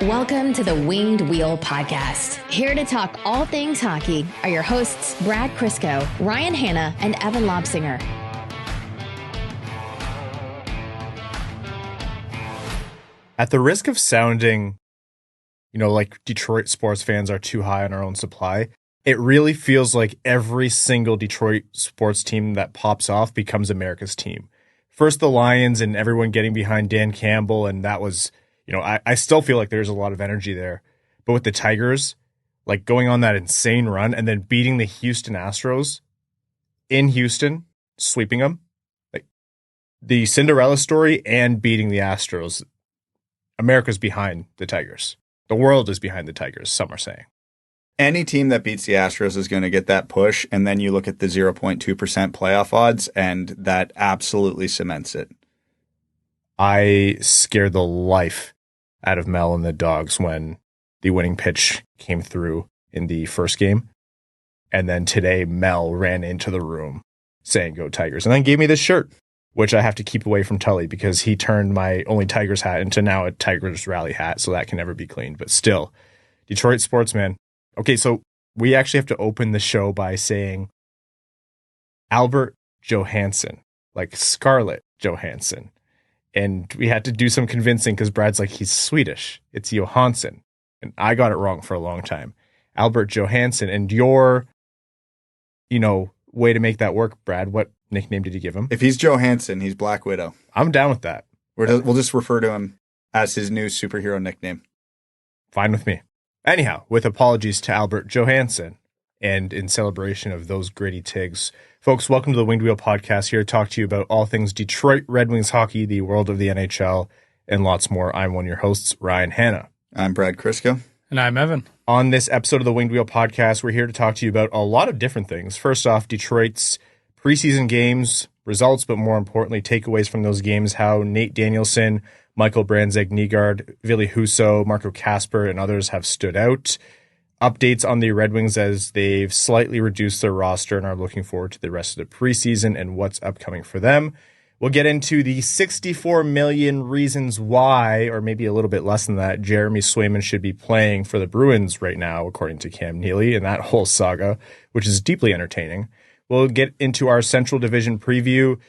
Welcome to the Winged Wheel Podcast. Here to talk all things hockey are your hosts, Brad Crisco, Ryan Hanna, and Evan Lobsinger. At the risk of sounding, like Detroit sports fans are too high on our own supply, it really feels like every single Detroit sports team that pops off becomes America's team. First the Lions and everyone getting behind Dan Campbell, and that was... I still feel like there's a lot of energy there. But with the Tigers, like going on that insane run and then beating the Houston Astros in Houston, sweeping them, like the Cinderella story and beating the Astros, America's behind the Tigers. The world is behind the Tigers, some are saying. Any team that beats the Astros is going to get that push, and then you look at the 0.2% playoff odds, and that absolutely cements it. I scared the life out of Mel and the Dogs when the winning pitch came through in the first game. And then today, Mel ran into the room saying, "Go Tigers," and then gave me this shirt, which I have to keep away from Tully because he turned my only Tigers hat into now a Tigers rally hat, so that can never be cleaned. But still, Detroit sportsman. Okay, so we actually have to open the show by saying Arber Xhekaj, like Scarlett Johansson. And we had to do some convincing because Brad's like, he's Swedish. It's Johansson. And I got it wrong for a long time. Arber Xhekaj. And your, way to make that work, Brad, what nickname did you give him? If he's Johansson, he's Black Widow. I'm down with that. We'll just refer to him as his new superhero nickname. Fine with me. Anyhow, with apologies to Arber Xhekaj and in celebration of those gritty Tigs, folks, welcome to the Winged Wheel Podcast, here to talk to you about all things Detroit Red Wings hockey, the world of the NHL, and lots more. I'm one of your hosts, Ryan Hanna. I'm Brad Crisco. And I'm Evan. On this episode of the Winged Wheel Podcast, we're here to talk to you about a lot of different things. First off, Detroit's preseason games, results, but more importantly, takeaways from those games, how Nate Danielson, Michael Brandsegg-Nygard, Ville Husso, Marco Kasper, and others have stood out. Updates on the Red Wings as they've slightly reduced their roster and are looking forward to the rest of the preseason and what's upcoming for them. We'll get into the 64 million reasons why, or maybe a little bit less than that, Jeremy Swayman should be playing for the Bruins right now, according to Cam Neely, and that whole saga, which is deeply entertaining. We'll get into our Central Division preview,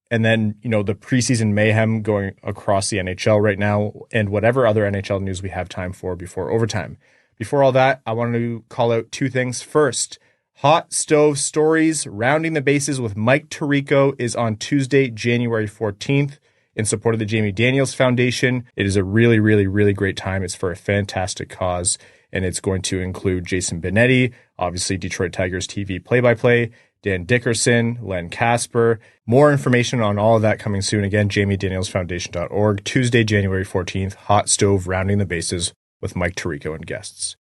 and then, the preseason mayhem going across the NHL right now, and whatever other NHL news we have time for before overtime. Before all that, I want to call out two things. First, Hot Stove Stories, Rounding the Bases with Mike Tirico is on Tuesday, January 14th in support of the Jamie Daniels Foundation. It is a really, really, really great time. It's for a fantastic cause, and it's going to include Jason Benetti, obviously Detroit Tigers TV play-by-play, Dan Dickerson, Len Kasper. More information on all of that coming soon. Again, JamieDanielsFoundation.org. Tuesday, January 14th, Hot Stove, Rounding the Bases with Mike Tirico and guests.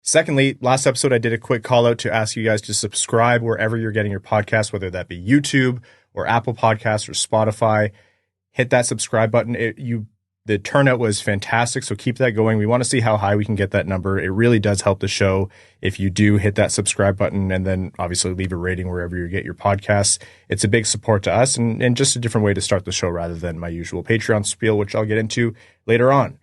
Secondly, last episode I did a quick call out to ask you guys to subscribe wherever you're getting your podcast, whether that be YouTube or Apple Podcasts or Spotify. Hit that subscribe button. The turnout was fantastic, so keep that going. We want to see how high we can get that number. It really does help the show if you do hit that subscribe button and then obviously leave a rating wherever you get your podcasts. It's a big support to us and just a different way to start the show rather than my usual Patreon spiel, which I'll get into later on.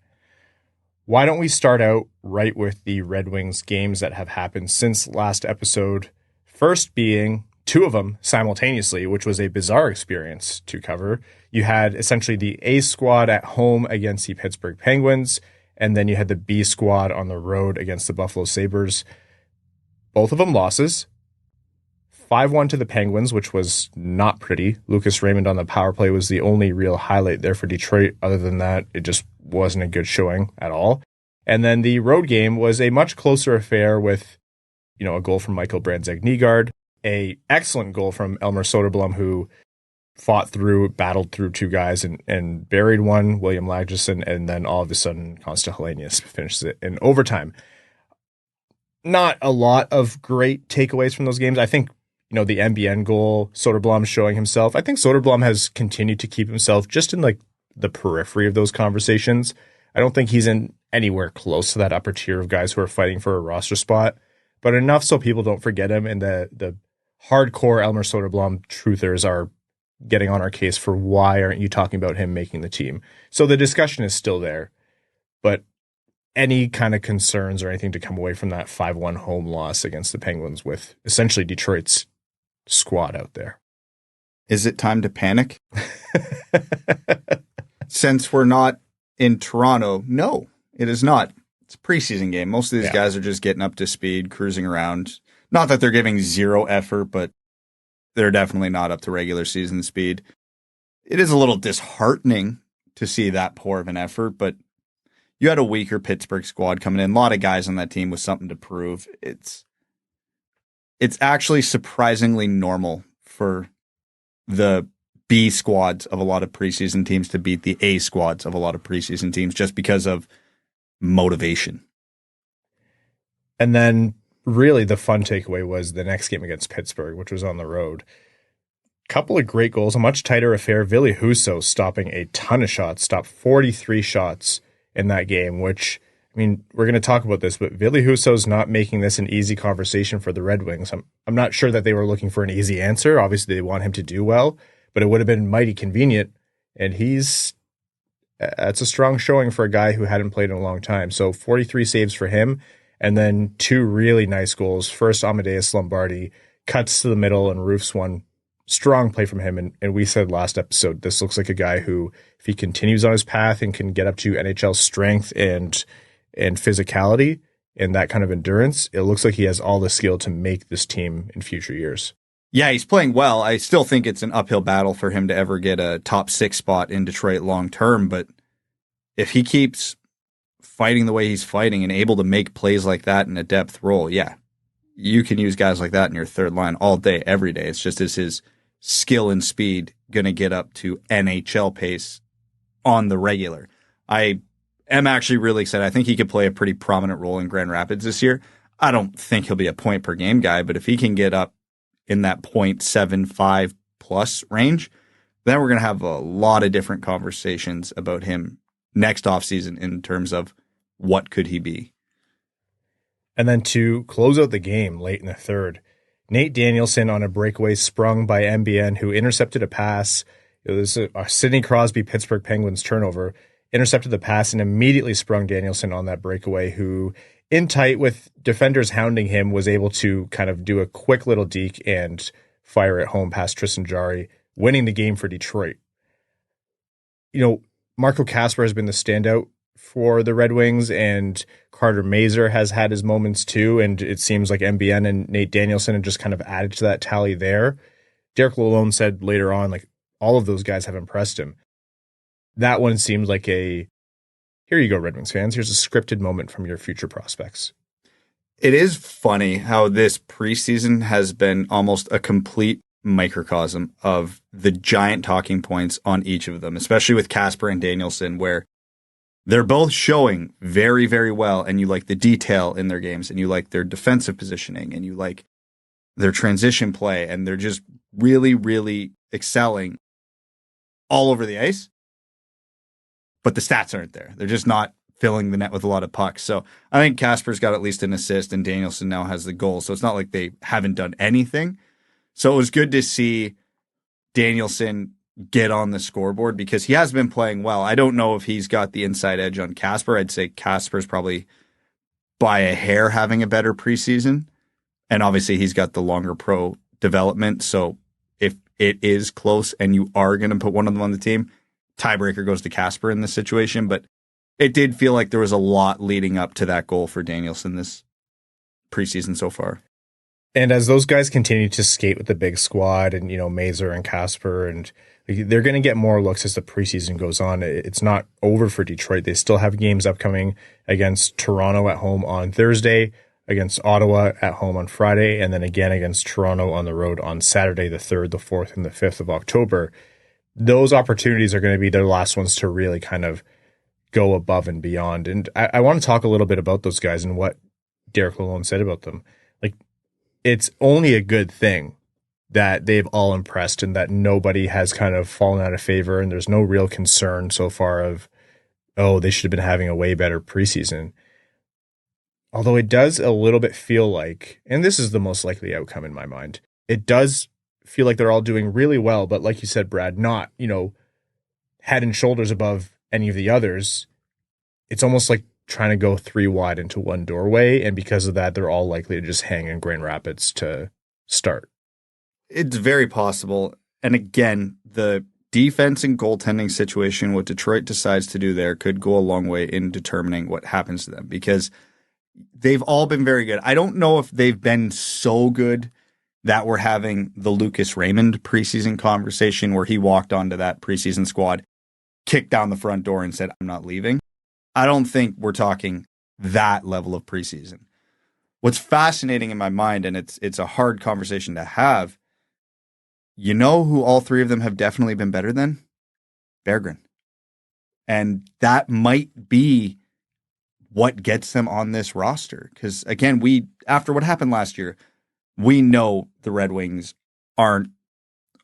Why don't we start out right with the Red Wings games that have happened since last episode? First being two of them simultaneously, which was a bizarre experience to cover. You had essentially the A squad at home against the Pittsburgh Penguins, and then you had the B squad on the road against the Buffalo Sabres. Both of them losses. 5-1 to the Penguins, which was not pretty. Lucas Raymond on the power play was the only real highlight there for Detroit. Other than that, it just wasn't a good showing at all. And then the road game was a much closer affair with, a goal from Michael Brandsegg-Nygard, a excellent goal from Elmer Soderblom, who battled through two guys and buried one, William Lagesson, and then all of a sudden Consta Helenius finishes it in overtime. Not a lot of great takeaways from those games. I think, the NBN goal, Soderblom showing himself. I think Soderblom has continued to keep himself just in the periphery of those conversations. I don't think he's in anywhere close to that upper tier of guys who are fighting for a roster spot, but enough so people don't forget him. And the hardcore Elmer Soderblom truthers are getting on our case for why aren't you talking about him making the team. So the discussion is still there, but any kind of concerns or anything to come away from that 5-1 home loss against the Penguins with essentially Detroit's squad out there? Is it time to panic? Since we're not in Toronto, no, it is not. It's a preseason game. Most of these guys are just getting up to speed, cruising around. Not that they're giving zero effort, but they're definitely not up to regular season speed. It is a little disheartening to see that poor of an effort, but you had a weaker Pittsburgh squad coming in. A lot of guys on that team with something to prove. It's actually surprisingly normal for the B squads of a lot of preseason teams to beat the A squads of a lot of preseason teams just because of motivation. And then really the fun takeaway was the next game against Pittsburgh, which was on the road. Couple of great goals, a much tighter affair. Ville Husso stopping a ton of shots, stopped 43 shots in that game, which, I mean, we're going to talk about this, but Ville Husso's not making this an easy conversation for the Red Wings. I'm not sure that they were looking for an easy answer. Obviously, they want him to do well, but it would have been mighty convenient. And that's a strong showing for a guy who hadn't played in a long time. So 43 saves for him, and then 2 really nice goals. First, Amadeus Lombardi cuts to the middle and roofs one. Strong play from him. And we said last episode, this looks like a guy who, if he continues on his path and can get up to NHL strength and physicality and that kind of endurance, it looks like he has all the skill to make this team in future years. Yeah, he's playing well. I still think it's an uphill battle for him to ever get a top 6 spot in Detroit long term. But if he keeps fighting the way he's fighting and able to make plays like that in a depth role, yeah, you can use guys like that in your third line all day, every day. It's just, is his skill and speed going to get up to NHL pace on the regular? I am actually really excited. I think he could play a pretty prominent role in Grand Rapids this year. I don't think he'll be a point per game guy, but if he can get up in that 0.75 plus range, then we're going to have a lot of different conversations about him next offseason in terms of what could he be. And then to close out the game late in the third, Nate Danielson on a breakaway sprung by MBN, who intercepted a pass. It was a Sidney Crosby Pittsburgh Penguins turnover, intercepted the pass and immediately sprung Danielson on that breakaway, who in tight with defenders hounding him was able to kind of do a quick little deke and fire it home past Tristan Jarry, winning the game for Detroit. You know, Marco Kasper has been the standout for the Red Wings, and Carter Mazur has had his moments too, and it seems like MBN and Nate Danielson have just kind of added to that tally there. Derek Lalonde said later on, like, all of those guys have impressed him. That one seems like a, here you go, Red Wings fans, here's a scripted moment from your future prospects. It is funny how this preseason has been almost a complete microcosm of the giant talking points on each of them, especially with Kasper and Danielson, where they're both showing very, very well, and you like the detail in their games, and you like their defensive positioning, and you like their transition play, and they're just really, really excelling all over the ice. But the stats aren't there. They're just not filling the net with a lot of pucks. So I think Kasper's got at least an assist, and Danielson now has the goal. So it's not like they haven't done anything. So it was good to see Danielson get on the scoreboard because he has been playing well. I don't know if he's got the inside edge on Kasper. I'd say Kasper's probably by a hair having a better preseason. And obviously he's got the longer pro development. So if it is close and you are going to put one of them on the team, tiebreaker goes to Kasper in this situation. But it did feel like there was a lot leading up to that goal for Danielson this preseason so far. And as those guys continue to skate with the big squad and, you know, Mazur and Kasper, and they're going to get more looks as the preseason goes on. It's not over for Detroit. They still have games upcoming against Toronto at home on Thursday, against Ottawa at home on Friday, and then again against Toronto on the road on Saturday, the 3rd, the 4th, and the 5th of October. Those opportunities are going to be their last ones to really kind of go above and beyond. And I want to talk a little bit about those guys and what Derek Lalonde said about them. Like, it's only a good thing that they've all impressed and that nobody has kind of fallen out of favor, and there's no real concern so far of, oh, they should have been having a way better preseason. Although it does a little bit feel like, and this is the most likely outcome in my mind, it does feel like they're all doing really well, but like you said, Brad, not, you know, head and shoulders above any of the others. It's almost like trying to go 3 wide into 1 doorway, and because of that, they're all likely to just hang in Grand Rapids to start. It's very possible. And again, the defense and goaltending situation, what Detroit decides to do there could go a long way in determining what happens to them, because they've all been very good. I don't know if they've been so good that we're having the Lucas Raymond preseason conversation where he walked onto that preseason squad, kicked down the front door and said, I'm not leaving. I don't think we're talking that level of preseason. What's fascinating in my mind, and it's a hard conversation to have, you know who all 3 of them have definitely been better than? Berggren. And that might be what gets them on this roster. Because again, after what happened last year, we know the Red Wings aren't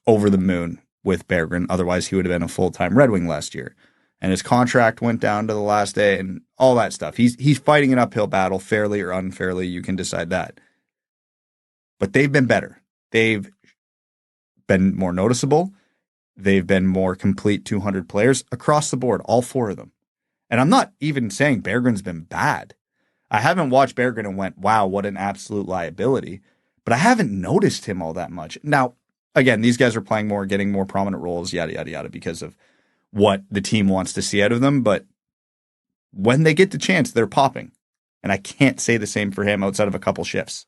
over the moon with Berggren. Otherwise, he would have been a full-time Red Wing last year. And his contract went down to the last day and all that stuff. He's fighting an uphill battle, fairly or unfairly. You can decide that. But they've been better. They've been more noticeable. They've been more complete 200 players across the board, all 4 of them. And I'm not even saying Berggren's been bad. I haven't watched Berggren and went, wow, what an absolute liability. But I haven't noticed him all that much. Now, again, these guys are playing more, getting more prominent roles, yada, yada, yada, because of what the team wants to see out of them. But when they get the chance, they're popping. And I can't say the same for him outside of a couple shifts.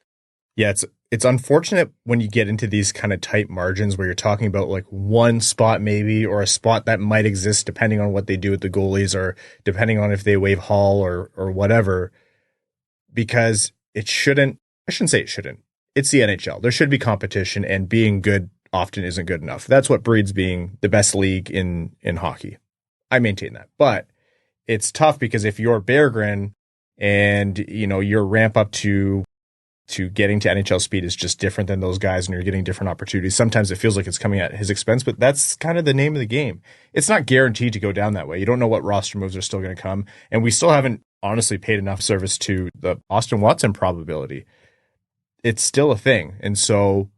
Yeah, it's unfortunate when you get into these kind of tight margins where you're talking about like one spot maybe, or a spot that might exist depending on what they do with the goalies, or depending on if they waive Hall or whatever, because I shouldn't say it shouldn't. It's the NHL. There should be competition, and being good often isn't good enough. That's what breeds being the best league in hockey. I maintain that. But it's tough because if you're Berggren and, you know, your ramp up to getting to NHL speed is just different than those guys, and you're getting different opportunities, sometimes it feels like it's coming at his expense, but that's kind of the name of the game. It's not guaranteed to go down that way. You don't know what roster moves are still going to come, and we still haven't honestly paid enough service to the Auston Watson probability. It's still a thing. And so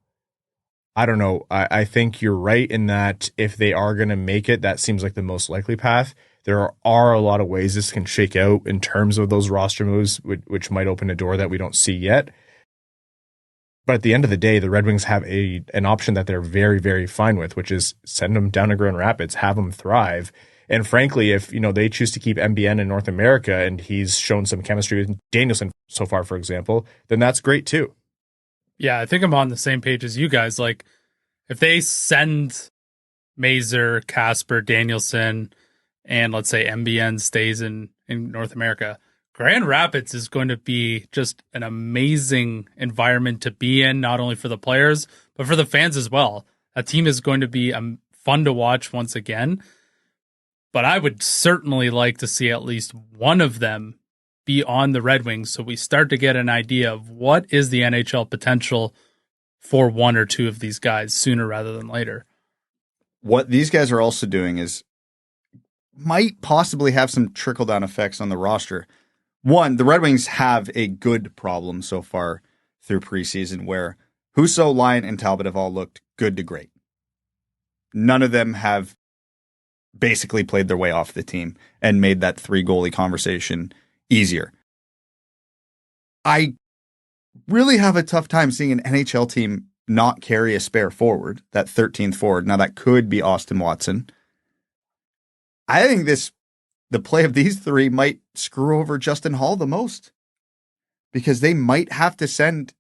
I don't know. I think you're right in that if they are going to make it, that seems like the most likely path. There are a lot of ways this can shake out in terms of those roster moves, which might open a door that we don't see yet. But at the end of the day, the Red Wings have an option that they're very, very fine with, which is send them down to Grand Rapids, have them thrive. And frankly, if they choose to keep MBN in North America and he's shown some chemistry with Danielson so far, for example, then that's great too. Yeah, I think I'm on the same page as you guys. Like, if they send Mazur, Kasper, Danielson, and let's say MBN stays in North America, Grand Rapids is going to be just an amazing environment to be in, not only for the players, but for the fans as well. That team is going to be fun to watch once again. But I would certainly like to see at least one of them be on the Red Wings, so we start to get an idea of what is the NHL potential for one or two of these guys sooner rather than later. What these guys are also doing is might possibly have some trickle-down effects on the roster. One, the Red Wings have a good problem so far through preseason where Husso, Lyon, and Talbot have all looked good to great. None of them have basically played their way off the team and made that 3-goalie conversation easier. I really have a tough time seeing an NHL team not carry a spare forward, that 13th forward. Now that could be Auston Watson. I think the play of these 3 might screw over Justin Hall the most, because they might have to send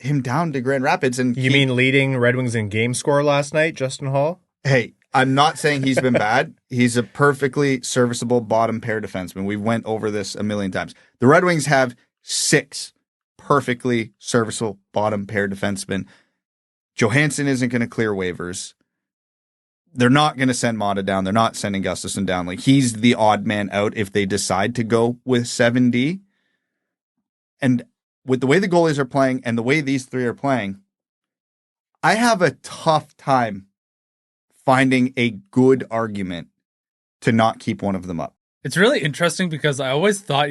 him down to Grand Rapids. And you mean leading Red Wings in game score last night, Justin Hall? Hey, I'm not saying he's been bad. He's a perfectly serviceable bottom pair defenseman. We went over this a million times. The Red Wings have 6 perfectly serviceable bottom pair defensemen. Johansson isn't going to clear waivers. They're not going to send Mata down. They're not sending Gustafsson down. Like, he's the odd man out if they decide to go with 7D. And with the way the goalies are playing and the way these 3 are playing, I have a tough time finding a good argument to not keep one of them up. It's really interesting because I always thought,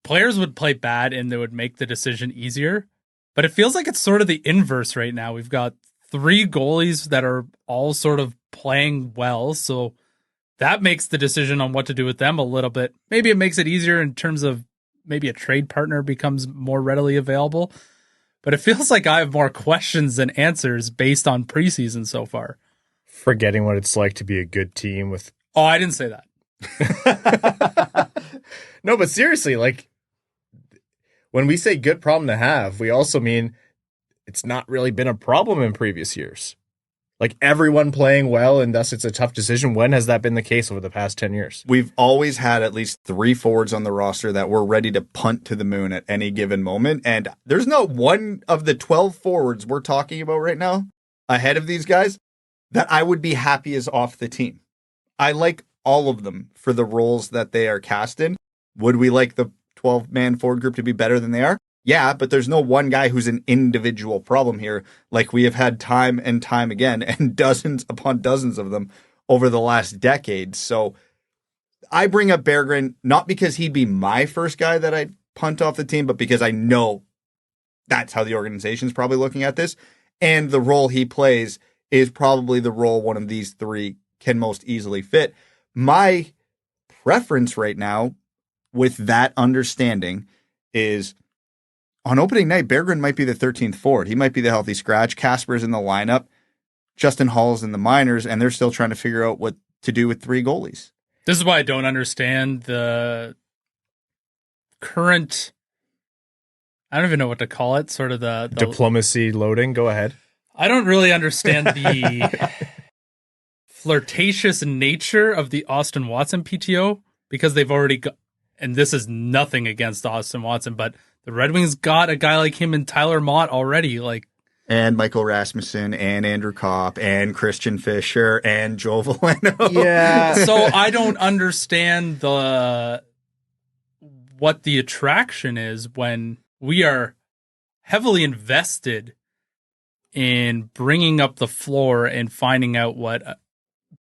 players would play bad and they would make the decision easier. But it feels like it's sort of the inverse right now. We've got 3 goalies that are all sort of playing well. So that makes the decision on what to do with them a little bit. Maybe it makes it easier in terms of maybe a trade partner becomes more readily available. But it feels like I have more questions than answers based on preseason so far. Forgetting what it's like to be a good team with. Oh, I didn't say that. No, but seriously, like when we say good problem to have, we also mean it's not really been a problem in previous years. Like everyone playing well, and thus it's a tough decision. When has that been the case over the past 10 years? We've always had at least 3 forwards on the roster that were ready to punt to the moon at any given moment. And there's not one of the 12 forwards we're talking about right now ahead of these guys that I would be happy is off the team. I like all of them for the roles that they are cast in. Would we like the 12-man forward group to be better than they are? Yeah, but there's no one guy who's an individual problem here, like we have had time and time again, and dozens upon dozens of them over the last decade. So I bring up Berggren not because he'd be my first guy that I'd punt off the team, but because I know that's how the organization's probably looking at this. And the role he plays is probably the role one of these 3 can most easily fit. My preference right now, with that understanding, is on opening night, Berggren might be the 13th forward. He might be the healthy scratch. Kasper's in the lineup. Justin Hall's in the minors, and they're still trying to figure out what to do with 3 goalies. This is why I don't understand the current, I don't even know what to call it, sort of the diplomacy loading. Go ahead. I don't really understand the flirtatious nature of the Auston Watson PTO, because they've already got, and this is nothing against Auston Watson, but the Red Wings got a guy like him in Tyler Mott already. And Michael Rasmussen and Andrew Kopp and Christian Fischer and Joe Veleno. Yeah. So I don't understand what the attraction is when we are heavily invested in bringing up the floor and finding out what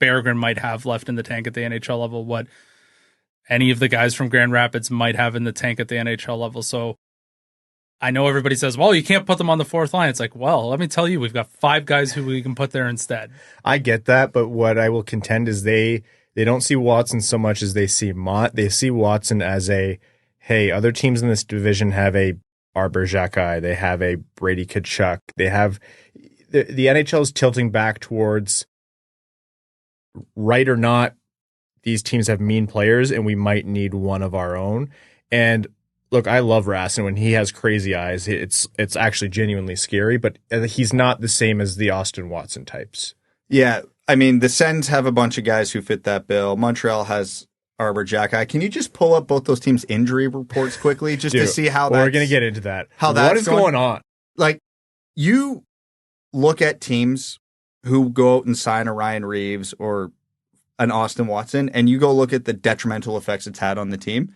Berggren might have left in the tank at the NHL level, what any of the guys from Grand Rapids might have in the tank at the NHL level. So I know everybody says, well, you can't put them on the 4th line. It's like, well, let me tell you, we've got 5 guys who we can put there instead. I get that, but what I will contend is they don't see Watson so much as they see Mott. They see Watson as hey, other teams in this division have a Arber Xhekaj, they have a Brady Tkachuk, they have the NHL is tilting back towards, right or not, these teams have mean players and we might need one of our own. And look, I love Rassen. When he has crazy eyes, it's actually genuinely scary, but he's not the same as the Auston Watson types. Yeah, I mean, the Sens have a bunch of guys who fit that bill. Montreal has Arber Xhekaj. Can you just pull up both those teams' injury reports quickly just to see how we're going to get into that. What is going on? Like, you look at teams who go out and sign a Ryan Reeves or an Auston Watson, and you go look at the detrimental effects it's had on the team.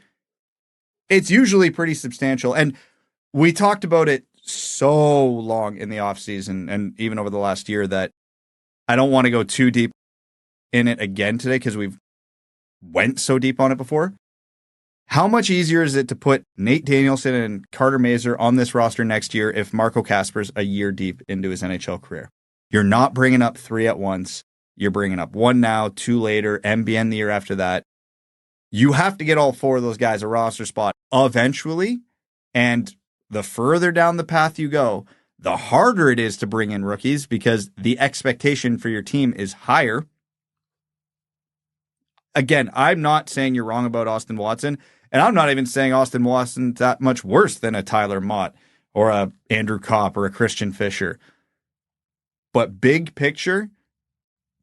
It's usually pretty substantial. And we talked about it so long in the offseason and even over the last year that I don't want to go too deep in it again today because we've went so deep on it before. How much easier is it to put Nate Danielson and Carter Mazur on this roster next year if Marco Kasper's a year deep into his NHL career? You're not bringing up 3 at once. You're bringing up 1 now, 2 later, MBN the year after that. You have to get all 4 of those guys a roster spot eventually, and the further down the path you go, the harder it is to bring in rookies because the expectation for your team is higher. Again, I'm not saying you're wrong about Auston Watson, and I'm not even saying Auston Watson's that much worse than a Tyler Mott or a Andrew Kopp or a Christian Fischer. But big picture,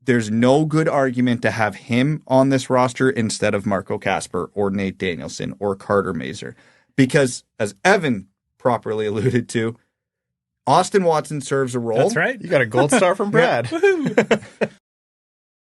there's no good argument to have him on this roster instead of Marco Kasper or Nate Danielson or Carter Mazur. Because, as Evan properly alluded to, Auston Watson serves a role. That's right. You got a gold star from Brad.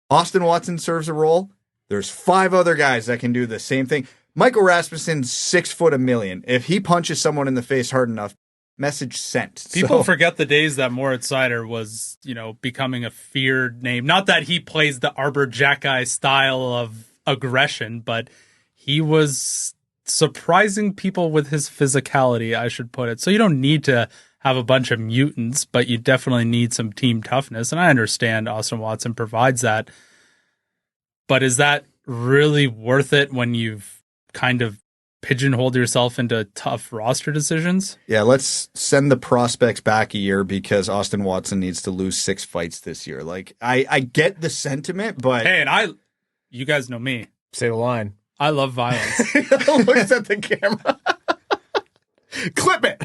Auston Watson serves a role. There's 5 other guys that can do the same thing. Michael Rasmussen's 6'1,000,000. If he punches someone in the face hard enough, message sent. People forget the days that Moritz Seider was, becoming a feared name. Not that he plays the Arber Xhekaj style of aggression, but he was surprising people with his physicality, I should put it. So you don't need to have a bunch of mutants, but you definitely need some team toughness. And I understand Auston Watson provides that. But is that really worth it when you've kind of pigeonholed yourself into tough roster decisions? Yeah, let's send the prospects back a year because Austin Watson needs to lose 6 fights this year. Like, I get the sentiment, but Hey, and you guys know me. Say the line. I love violence. Looks at the camera. Clip it.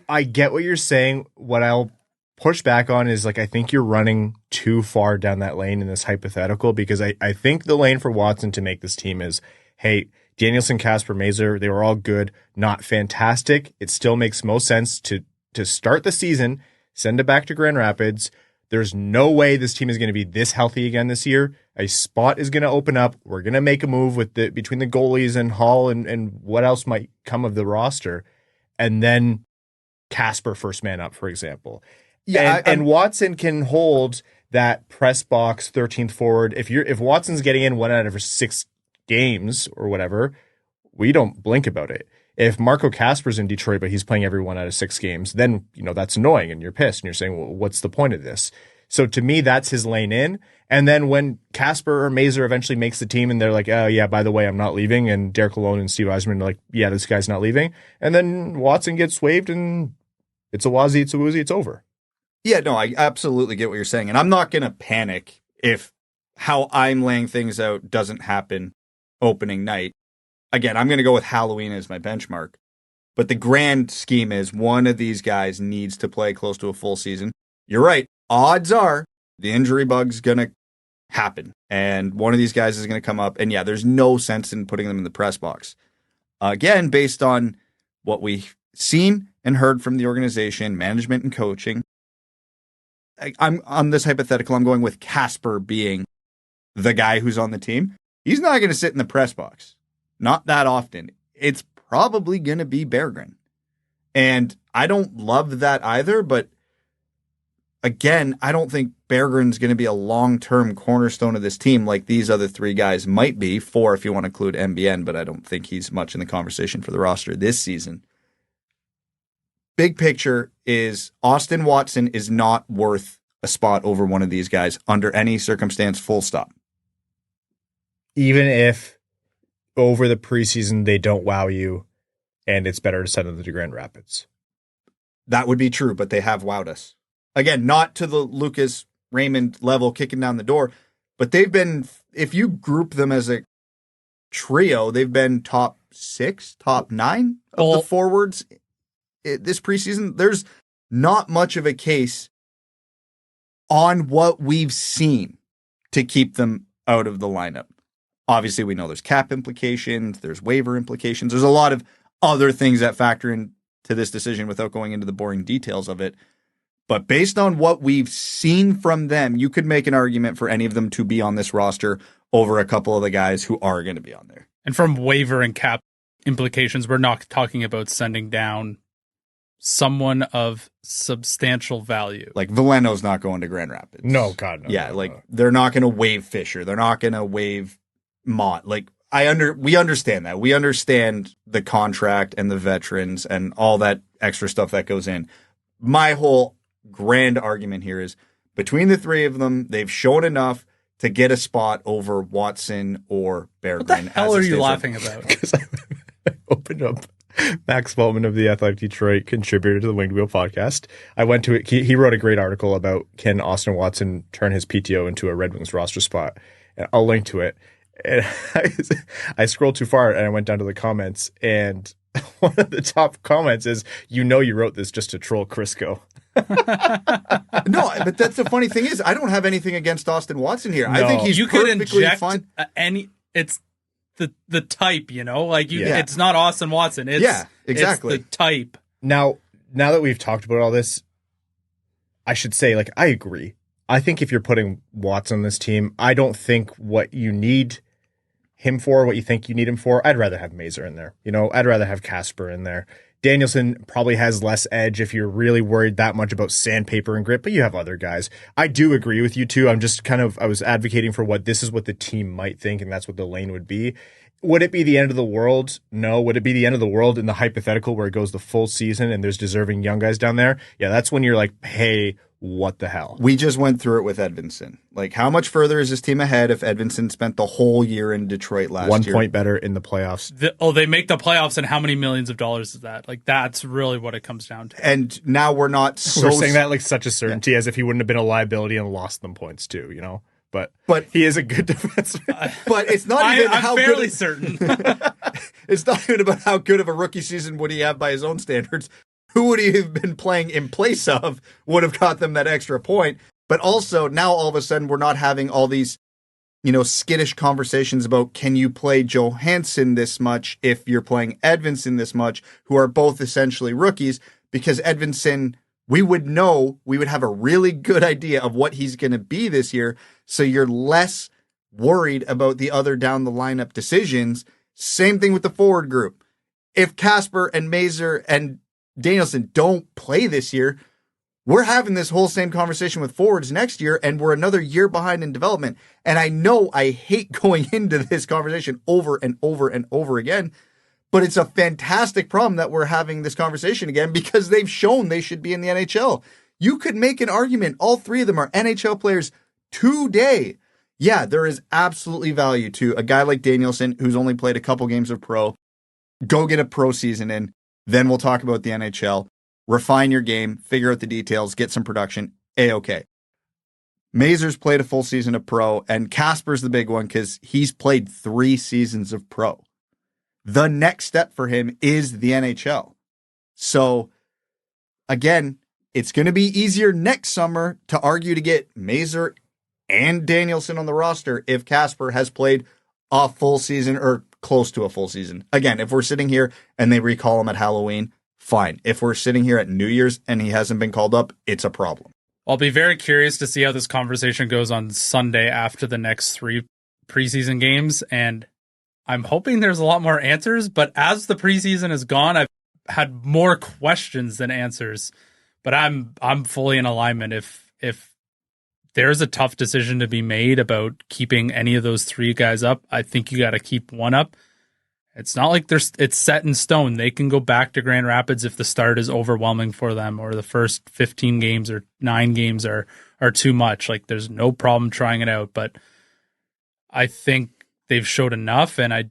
I get what you're saying. What I'll push back on is, like, I think you're running too far down that lane in this hypothetical, because I think the lane for Watson to make this team is, hey, Danielson, Kasper, Mazur, they were all good, not fantastic. It still makes most sense to start the season, send it back to Grand Rapids. There's no way this team is going to be this healthy again this year. A spot is going to open up. We're going to make a move between the goalies and Hall and what else might come of the roster. And then Kasper first man up, for example. Yeah, and Watson can hold that press box 13th forward. If Watson's getting in 1 out of 6 games or whatever, we don't blink about it. If Marco Kasper's in Detroit, but he's playing every 1 out of 6 games, then, that's annoying and you're pissed and you're saying, well, what's the point of this? So to me, that's his lane in. And then when Kasper or Mazur eventually makes the team and they're like, oh yeah, by the way, I'm not leaving. And Derek Lalonde and Steve Yzerman are like, yeah, this guy's not leaving. And then Watson gets waived and it's a wazzy, it's a woozy, it's over. Yeah, no, I absolutely get what you're saying. And I'm not going to panic if how I'm laying things out doesn't happen opening night. Again, I'm going to go with Halloween as my benchmark. But the grand scheme is one of these guys needs to play close to a full season. You're right. Odds are the injury bug's going to happen. And one of these guys is going to come up. And yeah, there's no sense in putting them in the press box. Again, based on what we've seen and heard from the organization, management and coaching, I'm on this hypothetical. I'm going with Kasper being the guy who's on the team. He's not going to sit in the press box. Not that often. It's probably going to be Berggren. And I don't love that either, but again, I don't think Berggren's going to be a long-term cornerstone of this team like these other 3 guys might be, 4 if you want to include MBN, but I don't think he's much in the conversation for the roster this season. Big picture is Austin Watson is not worth a spot over one of these guys under any circumstance, full stop. Even if over the preseason they don't wow you and it's better to send them to Grand Rapids. That would be true, but they have wowed us. Again, not to the Lucas Raymond level kicking down the door, but they've been, if you group them as a trio, they've been top 6, top 9 of the forwards this preseason. There's not much of a case on what we've seen to keep them out of the lineup. Obviously, we know there's cap implications, there's waiver implications, there's a lot of other things that factor into this decision without going into the boring details of it. But based on what we've seen from them, you could make an argument for any of them to be on this roster over a couple of the guys who are going to be on there. And from waiver and cap implications, we're not talking about sending down someone of substantial value. Like Veleno's not going to Grand Rapids. No, God, no. Yeah, no, like no. They're not going to waive Fisher. They're not going to waive Mott. Like we understand that. We understand the contract and the veterans and all that extra stuff that goes in. My whole grand argument here is between the 3 of them, they've shown enough to get a spot over Watson or Berggren. What the hell are you laughing about? Because I opened up Max Voltman of the Athletic Detroit, contributor to the Winged Wheel podcast. I went to it. He wrote a great article about can Austin Watson turn his PTO into a Red Wings roster spot. And I'll link to it. And I scrolled too far and I went down to the comments, and one of the top comments is, you wrote this just to troll Crisco. No, but that's the funny thing is I don't have anything against Austin Watson here. No. I think he's perfectly fine. It's the type, it's not Austin Watson. It's, exactly. It's the type. Now that we've talked about all this, I should say, I agree. I think if you're putting Watson on this team, I don't think what you need him for, what you think you need him for, I'd rather have Mazur in there. I'd rather have Kasper in there. Danielson probably has less edge if you're really worried that much about sandpaper and grit, but you have other guys. I do agree with you too. I'm just I was advocating for this is what the team might think, and that's what the lane would be. Would it be the end of the world? No. Would it be the end of the world in the hypothetical where it goes the full season and there's deserving young guys down there? Yeah, that's when you're like, hey, what the hell? We just went through it with Edvinsson. Like, how much further is this team ahead if Edvinsson spent the whole year in Detroit last year? 1 point better in the playoffs. They make the playoffs, and how many millions of dollars is that? Like, that's really what it comes down to. And now we're not so... We're saying that like such a certainty, as if he wouldn't have been a liability and lost them points too, you know? But he is a good defenseman. But it's not even I'm how fairly good... certain. It's not even about how good of a rookie season would he have by his own standards. Who would he have been playing in place of would have got them that extra point. But also, now all of a sudden, we're not having all these, skittish conversations about, can you play Johansson this much if you're playing Edvinsson this much, who are both essentially rookies, because Edvinsson, we would have a really good idea of what he's going to be this year, so you're less worried about the other down the lineup decisions. Same thing with the forward group. If Kasper and Mazur and Danielson don't play this year, we're having this whole same conversation with forwards next year, and we're another year behind in development. And I know I hate going into this conversation over and over and over again, but it's a fantastic problem that we're having this conversation again, because they've shown they should be in the NHL. You could make an argument. All three of them are NHL players today. Yeah, there is absolutely value to a guy like Danielson, who's only played a couple games of pro. Go get a pro season in. Then we'll talk about the NHL. Refine your game, figure out the details, get some production. A-okay. Mazur's played a full season of pro, and Kasper's the big one because he's played 3 seasons of pro. The next step for him is the NHL. So, again, it's going to be easier next summer to argue to get Mazur and Danielson on the roster if Kasper has played a full season or close to a full season. Again, if we're sitting here and they recall him at Halloween, fine. If we're sitting here at New Year's and he hasn't been called up, it's a problem. I'll be very curious to see how this conversation goes on Sunday after the next 3 preseason games, and I'm hoping there's a lot more answers, but as the preseason has gone, I've had more questions than answers. But I'm fully in alignment. If there's a tough decision to be made about keeping any of those 3 guys up, I think you got to keep one up. It's not like it's set in stone. They can go back to Grand Rapids if the start is overwhelming for them, or the first 15 games or 9 games are too much. Like, there's no problem trying it out, but I think they've showed enough, and I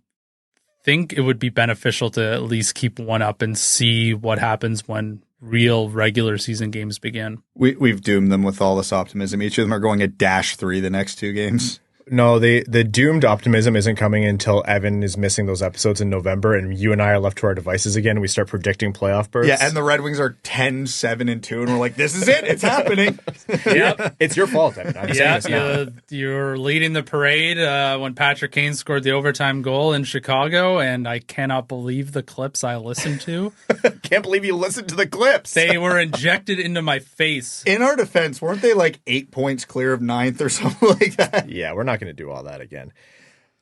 think it would be beneficial to at least keep one up and see what happens when real regular season games begin. We've doomed them with all this optimism. Each of them are going a -3 the next 2 games. No, the doomed optimism isn't coming until Evan is missing those episodes in November, and you and I are left to our devices again, and we start predicting playoff berths. Yeah, and the Red Wings are 10-7-2, and we're like, this is it. It's happening. Yep. It's your fault, Evan. I'm saying this now. You're leading the parade when Patrick Kane scored the overtime goal in Chicago, and I cannot believe the clips I listened to. Can't believe you listened to the clips. They were injected into my face. In our defense, weren't they like 8 points clear of 9th or something like that? Yeah, we're not going to do all that again.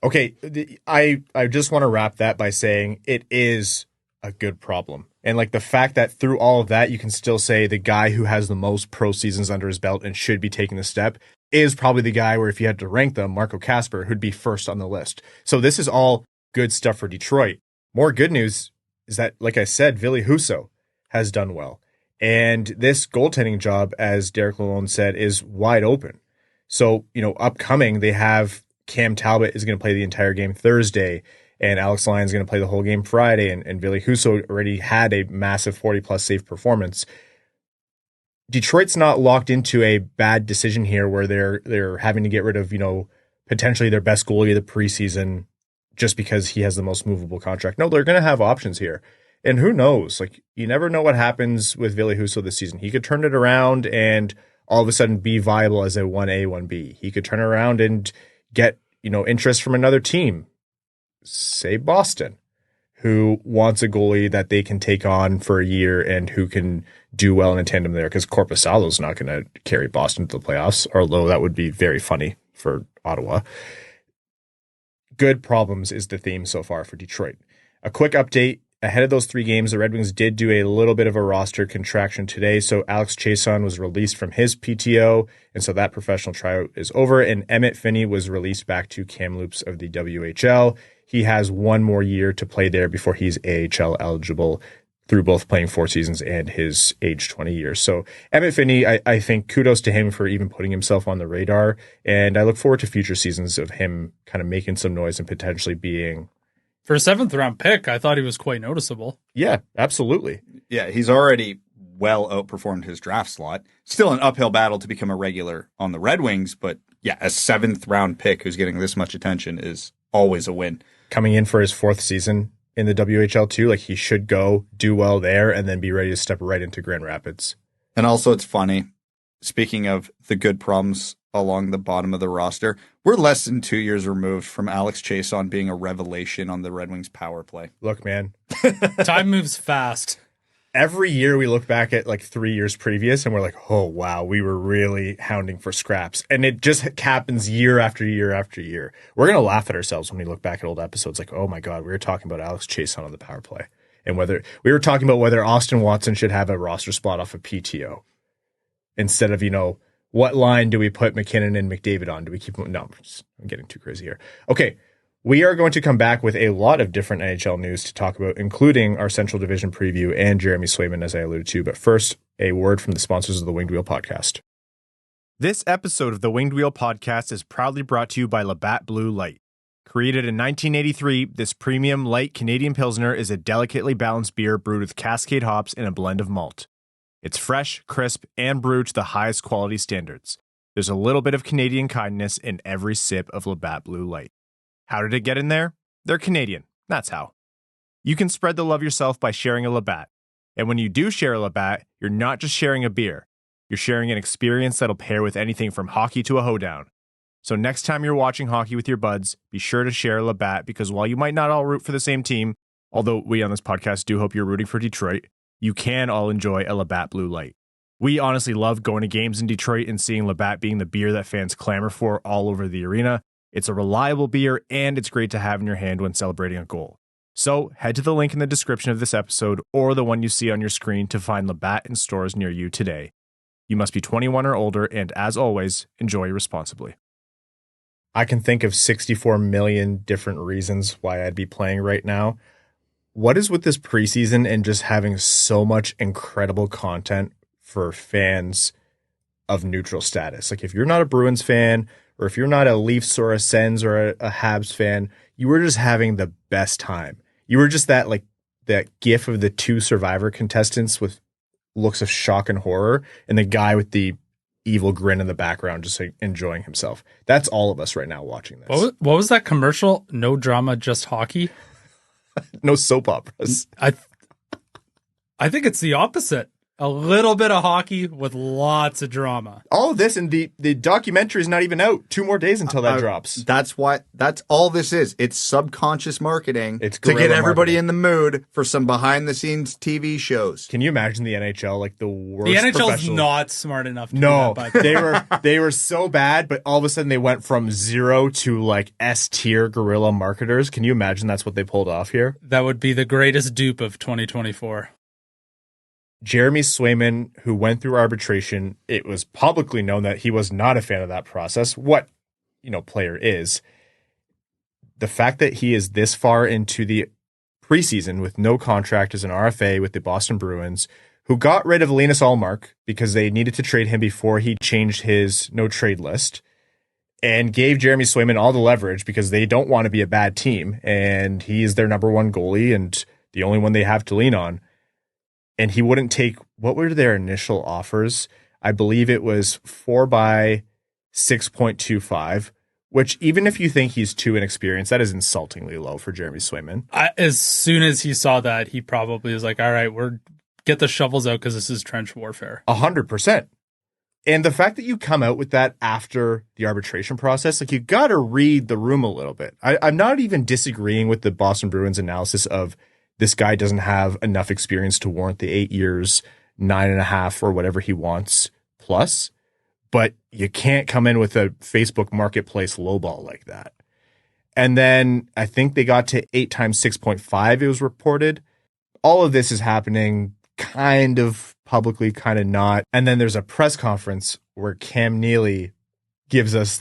Okay, I just want to wrap that by saying it is a good problem. And like the fact that through all of that, you can still say the guy who has the most pro seasons under his belt and should be taking the step is probably the guy where if you had to rank them, Marco Kasper, who'd be first on the list. So this is all good stuff for Detroit. More good news is that, like I said, Ville Husso has done well. And this goaltending job, as Derek Lalonde said, is wide open. So, upcoming, they have Cam Talbot is going to play the entire game Thursday, and Alex Lyon's going to play the whole game Friday, and Ville Husso already had a massive 40-plus save performance. Detroit's not locked into a bad decision here where they're having to get rid of, potentially their best goalie of the preseason just because he has the most movable contract. No, they're going to have options here. And who knows? Like, you never know what happens with Ville Husso this season. He could turn it around and all of a sudden be viable as a 1A, 1B. He could turn around and get, interest from another team, say Boston, who wants a goalie that they can take on for a year and who can do well in a tandem there, because Korpisalo's not going to carry Boston to the playoffs, although that would be very funny for Ottawa. Good problems is the theme so far for Detroit. A quick update. Ahead of those 3 games, the Red Wings did do a little bit of a roster contraction today. So Alex Chiasson was released from his PTO, and so that professional tryout is over. And Emmett Finnie was released back to Kamloops of the WHL. He has 1 more year to play there before he's AHL eligible through both playing 4 seasons and his age 20 years. So Emmett Finney, I think kudos to him for even putting himself on the radar. And I look forward to future seasons of him kind of making some noise and potentially being... For a 7th round pick, I thought he was quite noticeable. Yeah, absolutely. Yeah, he's already well outperformed his draft slot. Still an uphill battle to become a regular on the Red Wings, but yeah, a 7th round pick who's getting this much attention is always a win. Coming in for his 4th season in the WHL too, like he should go do well there and then be ready to step right into Grand Rapids. And also it's funny, speaking of the good problems along the bottom of the roster, we're less than 2 years removed from Alex Chiasson being a revelation on the Red Wings power play. Look, man. Time moves fast. Every year we look back at like 3 years previous and we're like, oh, wow, we were really hounding for scraps. And it just happens year after year after year. We're going to laugh at ourselves when we look back at old episodes like, oh my God, we were talking about Alex Chiasson on the power play. And whether we were talking about whether Austin Watson should have a roster spot off of PTO instead of, what line do we put MacKinnon and McDavid on? Do we keep them? No, I'm getting too crazy here. Okay. We are going to come back with a lot of different NHL news to talk about, including our Central Division preview and Jeremy Swayman, as I alluded to. But first, a word from the sponsors of the Winged Wheel podcast. This episode of the Winged Wheel podcast is proudly brought to you by Labatt Blue Light. Created in 1983, this premium light Canadian Pilsner is a delicately balanced beer brewed with Cascade hops and a blend of malt. It's fresh, crisp, and brewed to the highest quality standards. There's a little bit of Canadian kindness in every sip of Labatt Blue Light. How did it get in there? They're Canadian. That's how. You can spread the love yourself by sharing a Labatt. And when you do share a Labatt, you're not just sharing a beer. You're sharing an experience that'll pair with anything from hockey to a hoedown. So next time you're watching hockey with your buds, be sure to share a Labatt because while you might not all root for the same team, although we on this podcast do hope you're rooting for Detroit, you can all enjoy a Labatt Blue Light. We honestly love going to games in Detroit and seeing Labatt being the beer that fans clamor for all over the arena. It's a reliable beer, and it's great to have in your hand when celebrating a goal. So head to the link in the description of this episode or the one you see on your screen to find Labatt in stores near you today. You must be 21 or older, and as always, enjoy responsibly. I can think of 64 million different reasons why I'd be playing right now. What is with this preseason and just having so much incredible content for fans of neutral status? Like if you're not a Bruins fan, or if you're not a Leafs or a Sens or a Habs fan, you were just having the best time. You were just that gif of the 2 Survivor contestants with looks of shock and horror and the guy with the evil grin in the background just enjoying himself. That's all of us right now watching this. What was that commercial? No drama, just hockey? No soap operas. I think it's the opposite. A little bit of hockey with lots of drama. All of this, and the documentary is not even out. 2 more days until that drops. That's all this is. It's subconscious marketing to get everybody marketing. In the mood for some behind-the-scenes TV shows. Can you imagine the NHL, like the worst? The NHL's professional... not smart enough to no, do that. But they were so bad, but all of a sudden they went from 0 to like S-tier guerrilla marketers. Can you imagine that's what they pulled off here? That would be the greatest dupe of 2024. Jeremy Swayman, who went through arbitration, it was publicly known that he was not a fan of that process. What, player is. The fact that he is this far into the preseason with no contract as an RFA with the Boston Bruins, who got rid of Linus Ullmark because they needed to trade him before he changed his no-trade list, and gave Jeremy Swayman all the leverage because they don't want to be a bad team, and he is their number 1 goalie and the only one they have to lean on. And he wouldn't take, what were their initial offers? I believe it was 4 by 6.25, which even if you think he's too inexperienced, that is insultingly low for Jeremy Swayman. As soon as he saw that, he probably was like, all right, get the shovels out because this is trench warfare. 100%. And the fact that you come out with that after the arbitration process, like you got to read the room a little bit. I'm not even disagreeing with the Boston Bruins analysis of this guy doesn't have enough experience to warrant the 8 years, 9.5 or whatever he wants plus, but you can't come in with a Facebook marketplace lowball like that. And then I think they got to 8 times 6.5. It was reported. All of this is happening kind of publicly, kind of not. And then there's a press conference where Cam Neely gives us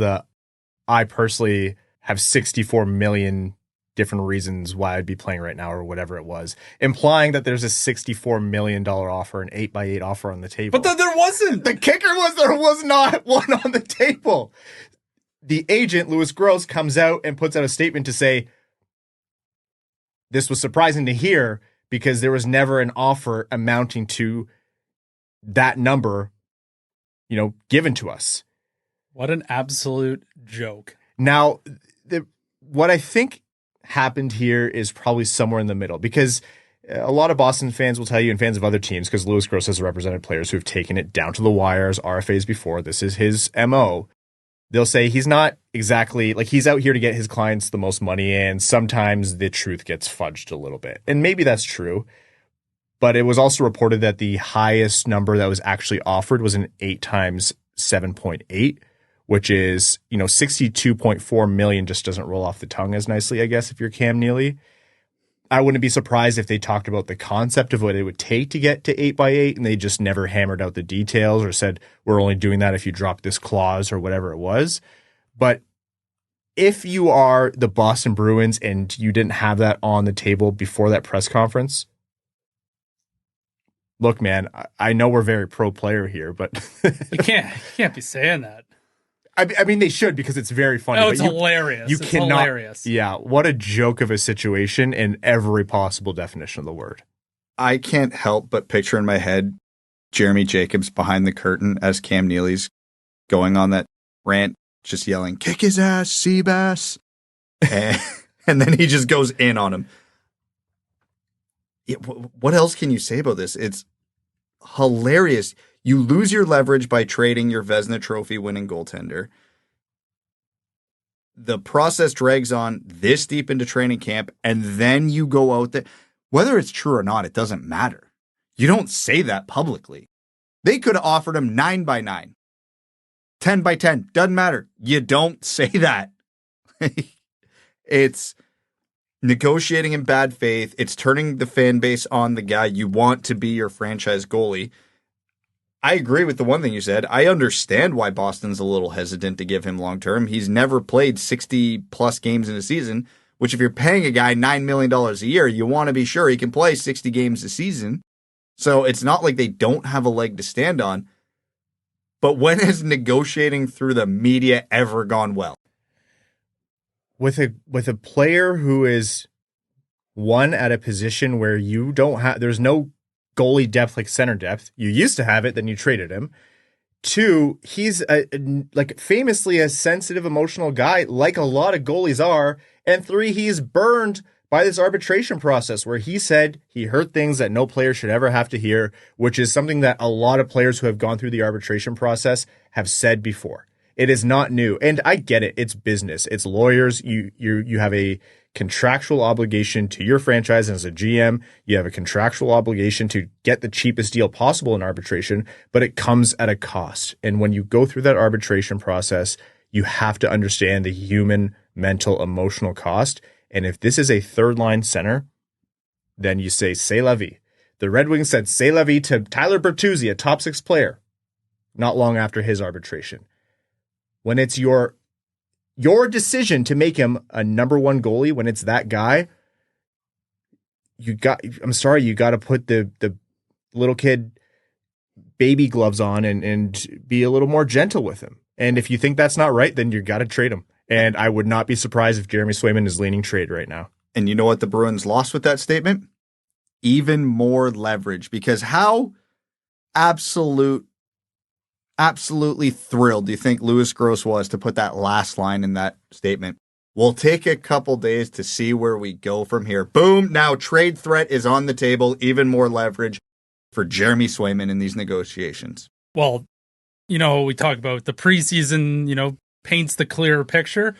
I personally have $64 million different reasons why I'd be playing right now or whatever it was, implying that there's a $64 million offer, an 8x8 offer on the table. But then there wasn't. The kicker was there was not one on the table. The agent, Louis Gross, comes out and puts out a statement to say, this was surprising to hear because there was never an offer amounting to that number, given to us. What an absolute joke. Now, what I think happened here is probably somewhere in the middle, because a lot of Boston fans will tell you, and fans of other teams, because Louis Gross has represented players who have taken it down to the wire as RFAs before. This is his MO. They'll say he's not exactly he's out here to get his clients the most money, and sometimes the truth gets fudged a little bit. And maybe that's true, but it was also reported that the highest number that was actually offered was an 8 times 7.8, which is, 62.4 million. Just doesn't roll off the tongue as nicely, I guess, if you're Cam Neely. I wouldn't be surprised if they talked about the concept of what it would take to get to 8x8 and they just never hammered out the details or said, we're only doing that if you drop this clause or whatever it was. But if you are the Boston Bruins and you didn't have that on the table before that press conference, look, man, I know we're very pro player here, but you can't be saying that. I mean, they should, because it's very funny. Oh, it's hilarious. It's hilarious. Yeah, what a joke of a situation in every possible definition of the word. I can't help but picture in my head Jeremy Jacobs behind the curtain as Cam Neely's going on that rant, just yelling, kick his ass, Seabass. and then he just goes in on him. Yeah, what else can you say about this? It's hilarious. You lose your leverage by trading your Vezina Trophy winning goaltender. The process drags on this deep into training camp, and then you go out there. Whether it's true or not, it doesn't matter. You don't say that publicly. They could have offered him 9x9, 10x10, doesn't matter. You don't say that. It's negotiating in bad faith. It's turning the fan base on the guy you want to be your franchise goalie. I agree with the one thing you said. I understand why Boston's a little hesitant to give him long term. He's never played 60 plus games in a season, which if you're paying a guy $9 million a year, you want to be sure he can play 60 games a season. So it's not like they don't have a leg to stand on. But when has negotiating through the media ever gone well? With a player who is one at a position where you don't have, there's no goalie depth like center depth. You used to have it, then you traded him. 2, he's famously a sensitive, emotional guy, like a lot of goalies are. And 3, he's burned by this arbitration process where he said he heard things that no player should ever have to hear, which is something that a lot of players who have gone through the arbitration process have said before. It is not new. And I get it. It's business. It's lawyers. You have a contractual obligation to your franchise, and as a GM, you have a contractual obligation to get the cheapest deal possible in arbitration, but it comes at a cost. And when you go through that arbitration process, you have to understand the human, mental, emotional cost. And if this is a third line center, then you say, c'est la vie. The Red Wings said, c'est la vie to Tyler Bertuzzi, a top 6 player, not long after his arbitration. When it's your decision to make him a number 1 goalie, when it's that guy, you got to put the little kid baby gloves on and be a little more gentle with him. And if you think that's not right, then you got to trade him. And I would not be surprised if Jeremy Swayman is leaning trade right now. And you know what the Bruins lost with that statement? Even more leverage, because how absolutely thrilled do you think Louis Gross was to put that last line in that statement? We'll take a couple days to see where we go from here. Boom. Now trade threat is on the table. Even more leverage for Jeremy Swayman in these negotiations. Well, we talk about the preseason, paints the clearer picture.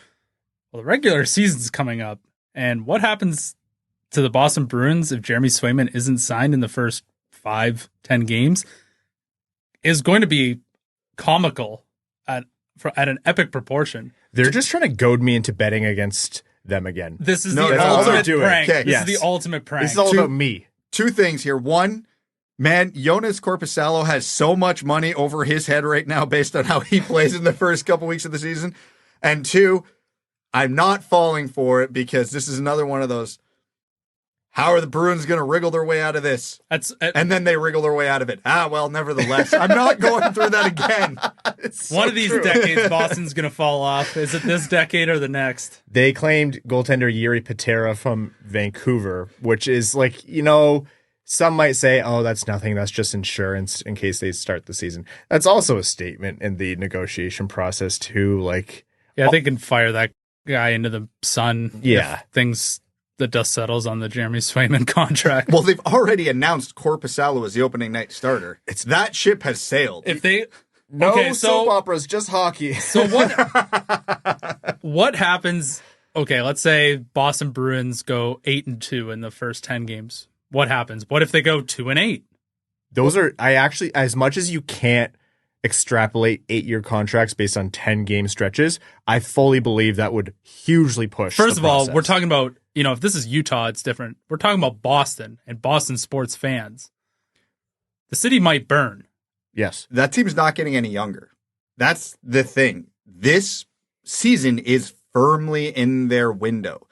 Well, the regular season's coming up. And what happens to the Boston Bruins if Jeremy Swayman isn't signed in the first 5-10 games is going to be comical at an epic proportion. They're just trying to goad me into betting against them again. This is the ultimate prank. Okay. This is the ultimate prank. This is all about me. 2 things here. 1, man, Jonas Korpisalo has so much money over his head right now based on how he plays in the first couple weeks of the season. And 2, I'm not falling for it because this is another one of those, how are the Bruins going to wriggle their way out of this? And then they wriggle their way out of it. Well, nevertheless, I'm not going through that again. One of these decades, Boston's going to fall off. Is it this decade or the next? They claimed goaltender Jiri Patera from Vancouver, which is like, some might say, oh, that's nothing. That's just insurance in case they start the season. That's also a statement in the negotiation process, too. Yeah, they can fire that guy into the sun. Yeah. The dust settles on the Jeremy Swayman contract. Well, they've already announced Korpisalo as the opening night starter. That ship has sailed. Soap operas, just hockey. So what happens? Okay, let's say Boston Bruins go 8-2 in the first 10 games. What happens? What if they go 2-8? Those are, as much as you can't extrapolate 8-year contracts based on 10-game stretches, I fully believe that would hugely push. First of all, we're talking about, if this is Utah, it's different. We're talking about Boston and Boston sports fans. The city might burn. Yes. That team's not getting any younger. That's the thing. This season is firmly in their window.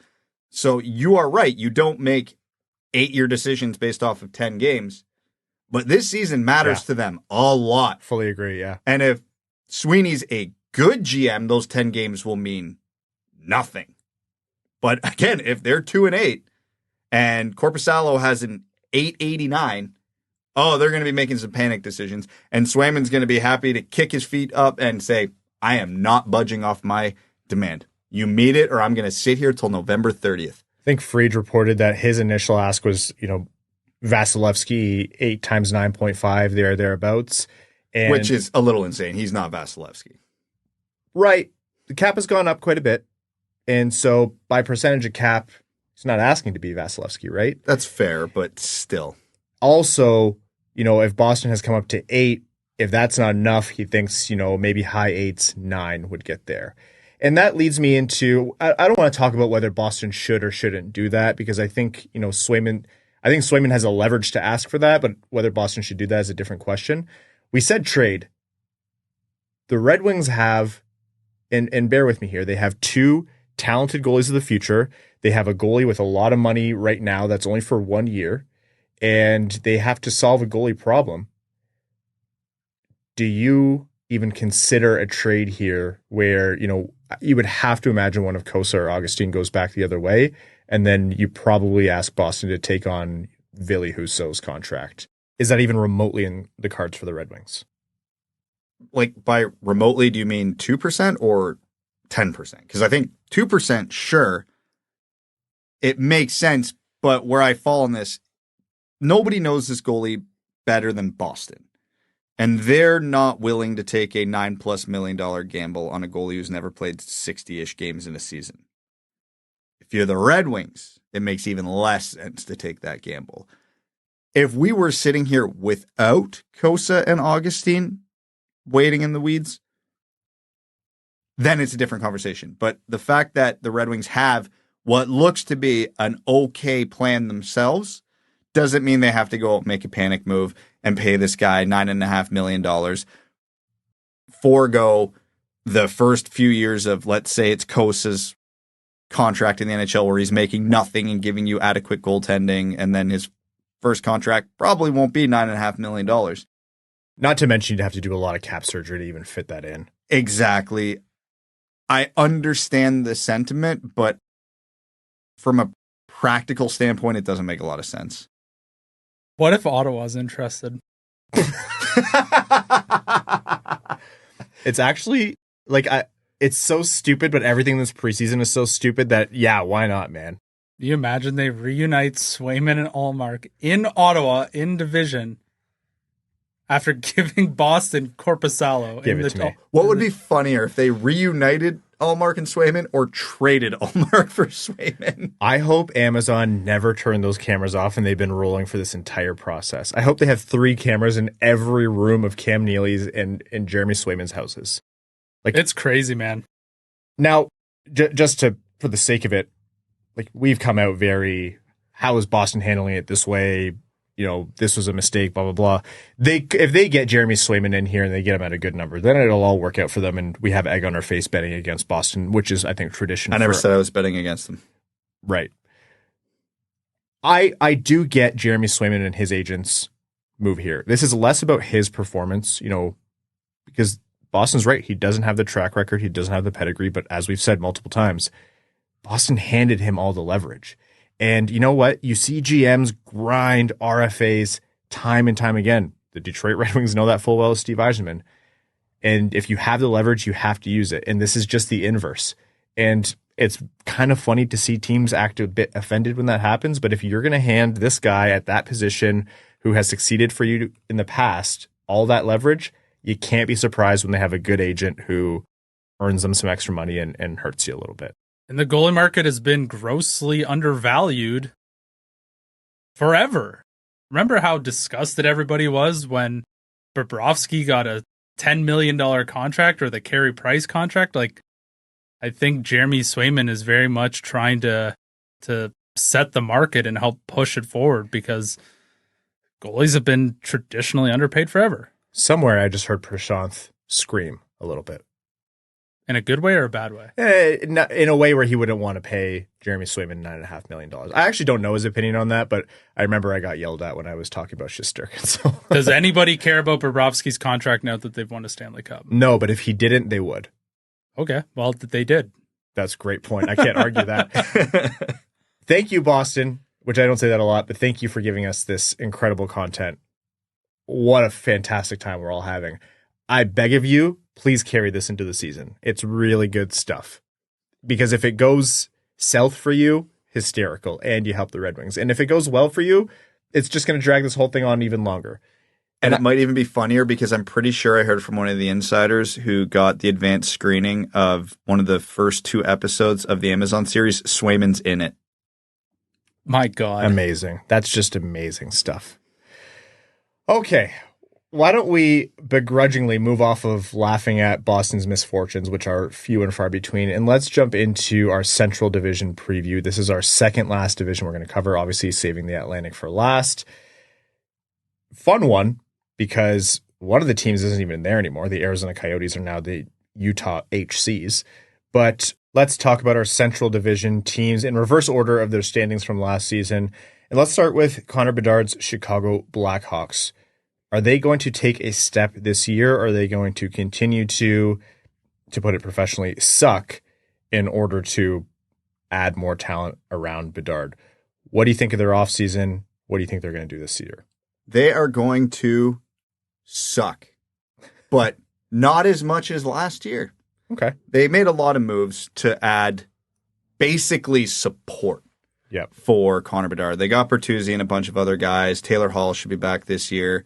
So you are right. You don't make 8-year decisions based off of 10 games. But this season matters to them a lot. Fully agree, yeah. And if Sweeney's a good GM, those 10 games will mean nothing. But again, if they're 2-8 and Korpisalo has an 889, they're going to be making some panic decisions. And Swayman's going to be happy to kick his feet up and say, I am not budging off my demand. You meet it or I'm going to sit here till November 30th. I think Fried reported that his initial ask was, Vasilevsky 8 times 9.5 thereabouts. Which is a little insane. He's not Vasilevsky. Right. The cap has gone up quite a bit. And so by percentage of cap, he's not asking to be Vasilevsky, right? That's fair, but still. Also, if Boston has come up to 8, if that's not enough, he thinks, maybe high 8s, 9 would get there. And that leads me into, I don't want to talk about whether Boston should or shouldn't do that because I think, Swayman has a leverage to ask for that, but whether Boston should do that is a different question. We said trade. The Red Wings have, and bear with me here, they have 2 talented goalies of the future. They have a goalie with a lot of money right now that's only for 1 year, and they have to solve a goalie problem. Do you even consider a trade here where, you would have to imagine one of Kosa or Augustine goes back the other way, and then you probably ask Boston to take on Ville Husso's contract. Is that even remotely in the cards for the Red Wings? Like by remotely, do you mean 2% or 10%? Because I think 2%, sure, it makes sense. But where I fall on this, nobody knows this goalie better than Boston. And they're not willing to take a $9+ million gamble on a goalie who's never played 60-ish games in a season. If you're the Red Wings, it makes even less sense to take that gamble. If we were sitting here without Kosa and Augustine waiting in the weeds, then it's a different conversation. But the fact that the Red Wings have what looks to be an okay plan themselves doesn't mean they have to go make a panic move and pay this guy $9.5 million, forego the first few years of, let's say it's Kosa's contract in the NHL where he's making nothing and giving you adequate goaltending, and then his first contract probably won't be $9.5 million. Not to mention you'd have to do a lot of cap surgery to even fit that in. Exactly. I understand the sentiment, but from a practical standpoint, it doesn't make a lot of sense. What if Ottawa's interested? It's actually it's so stupid, but everything this preseason is so stupid that, yeah, why not, man? Do you imagine they reunite Swayman and Ullmark in Ottawa in division after giving Boston Korpisalo? Give it to me. What would be funnier if they reunited Ullmark and Swayman or traded Ullmark for Swayman? I hope Amazon never turned those cameras off and they've been rolling for this entire process. I hope they have 3 cameras in every room of Cam Neely's and Jeremy Swayman's houses. It's crazy, man. Now, just for the sake of it, we've come out very, how is Boston handling it this way? this was a mistake, blah, blah, blah. If they get Jeremy Swayman in here and they get him at a good number, then it'll all work out for them. And we have egg on our face betting against Boston, which is, I think, tradition. I never said I was betting against them. Right. I do get Jeremy Swayman and his agents move here. This is less about his performance, because Boston's right. He doesn't have the track record. He doesn't have the pedigree. But as we've said multiple times, Boston handed him all the leverage. And you know what? You see GMs grind RFAs time and time again. The Detroit Red Wings know that full well as Steve Yzerman. And if you have the leverage, you have to use it. And this is just the inverse. And it's kind of funny to see teams act a bit offended when that happens. But if you're going to hand this guy at that position who has succeeded for you in the past all that leverage, you can't be surprised when they have a good agent who earns them some extra money and hurts you a little bit. And the goalie market has been grossly undervalued forever. Remember how disgusted everybody was when Bobrovsky got a $10 million contract or the Carey Price contract? I think Jeremy Swayman is very much trying to set the market and help push it forward because goalies have been traditionally underpaid forever. Somewhere I just heard Prashanth scream a little bit. In a good way or a bad way? In a way where he wouldn't want to pay Jeremy Swayman $9.5 million. I actually don't know his opinion on that, but I remember I got yelled at when I was talking about Shesterkin. So. Does anybody care about Bobrovsky's contract now that they've won a Stanley Cup? No, but if he didn't, they would. Okay, well, they did. That's a great point. I can't argue that. Thank you, Boston, which I don't say that a lot, but thank you for giving us this incredible content. What a fantastic time we're all having. I beg of you, please carry this into the season. It's really good stuff. Because if it goes south for you, hysterical, and you help the Red Wings. And if it goes well for you, it's just going to drag this whole thing on even longer. And it might even be funnier because I'm pretty sure I heard from one of the insiders who got the advanced screening of one of the first 2 episodes of the Amazon series. Swayman's in it. My God. Amazing. That's just amazing stuff. Okay. Why don't we begrudgingly move off of laughing at Boston's misfortunes, which are few and far between, and let's jump into our Central Division preview. This is our second last division we're going to cover, obviously saving the Atlantic for last. Fun one, because one of the teams isn't even there anymore. The Arizona Coyotes are now the Utah HCs. But let's talk about our Central Division teams in reverse order of their standings from last season. And let's start with Connor Bedard's Chicago Blackhawks. Are they going to take a step this year, or are they going to continue to put it professionally, suck in order to add more talent around Bedard? What do you think of their offseason? What do you think they're going to do this year? They are going to suck, but not as much as last year. Okay. They made a lot of moves to add basically support for Connor Bedard. They got Bertuzzi and a bunch of other guys. Taylor Hall should be back this year.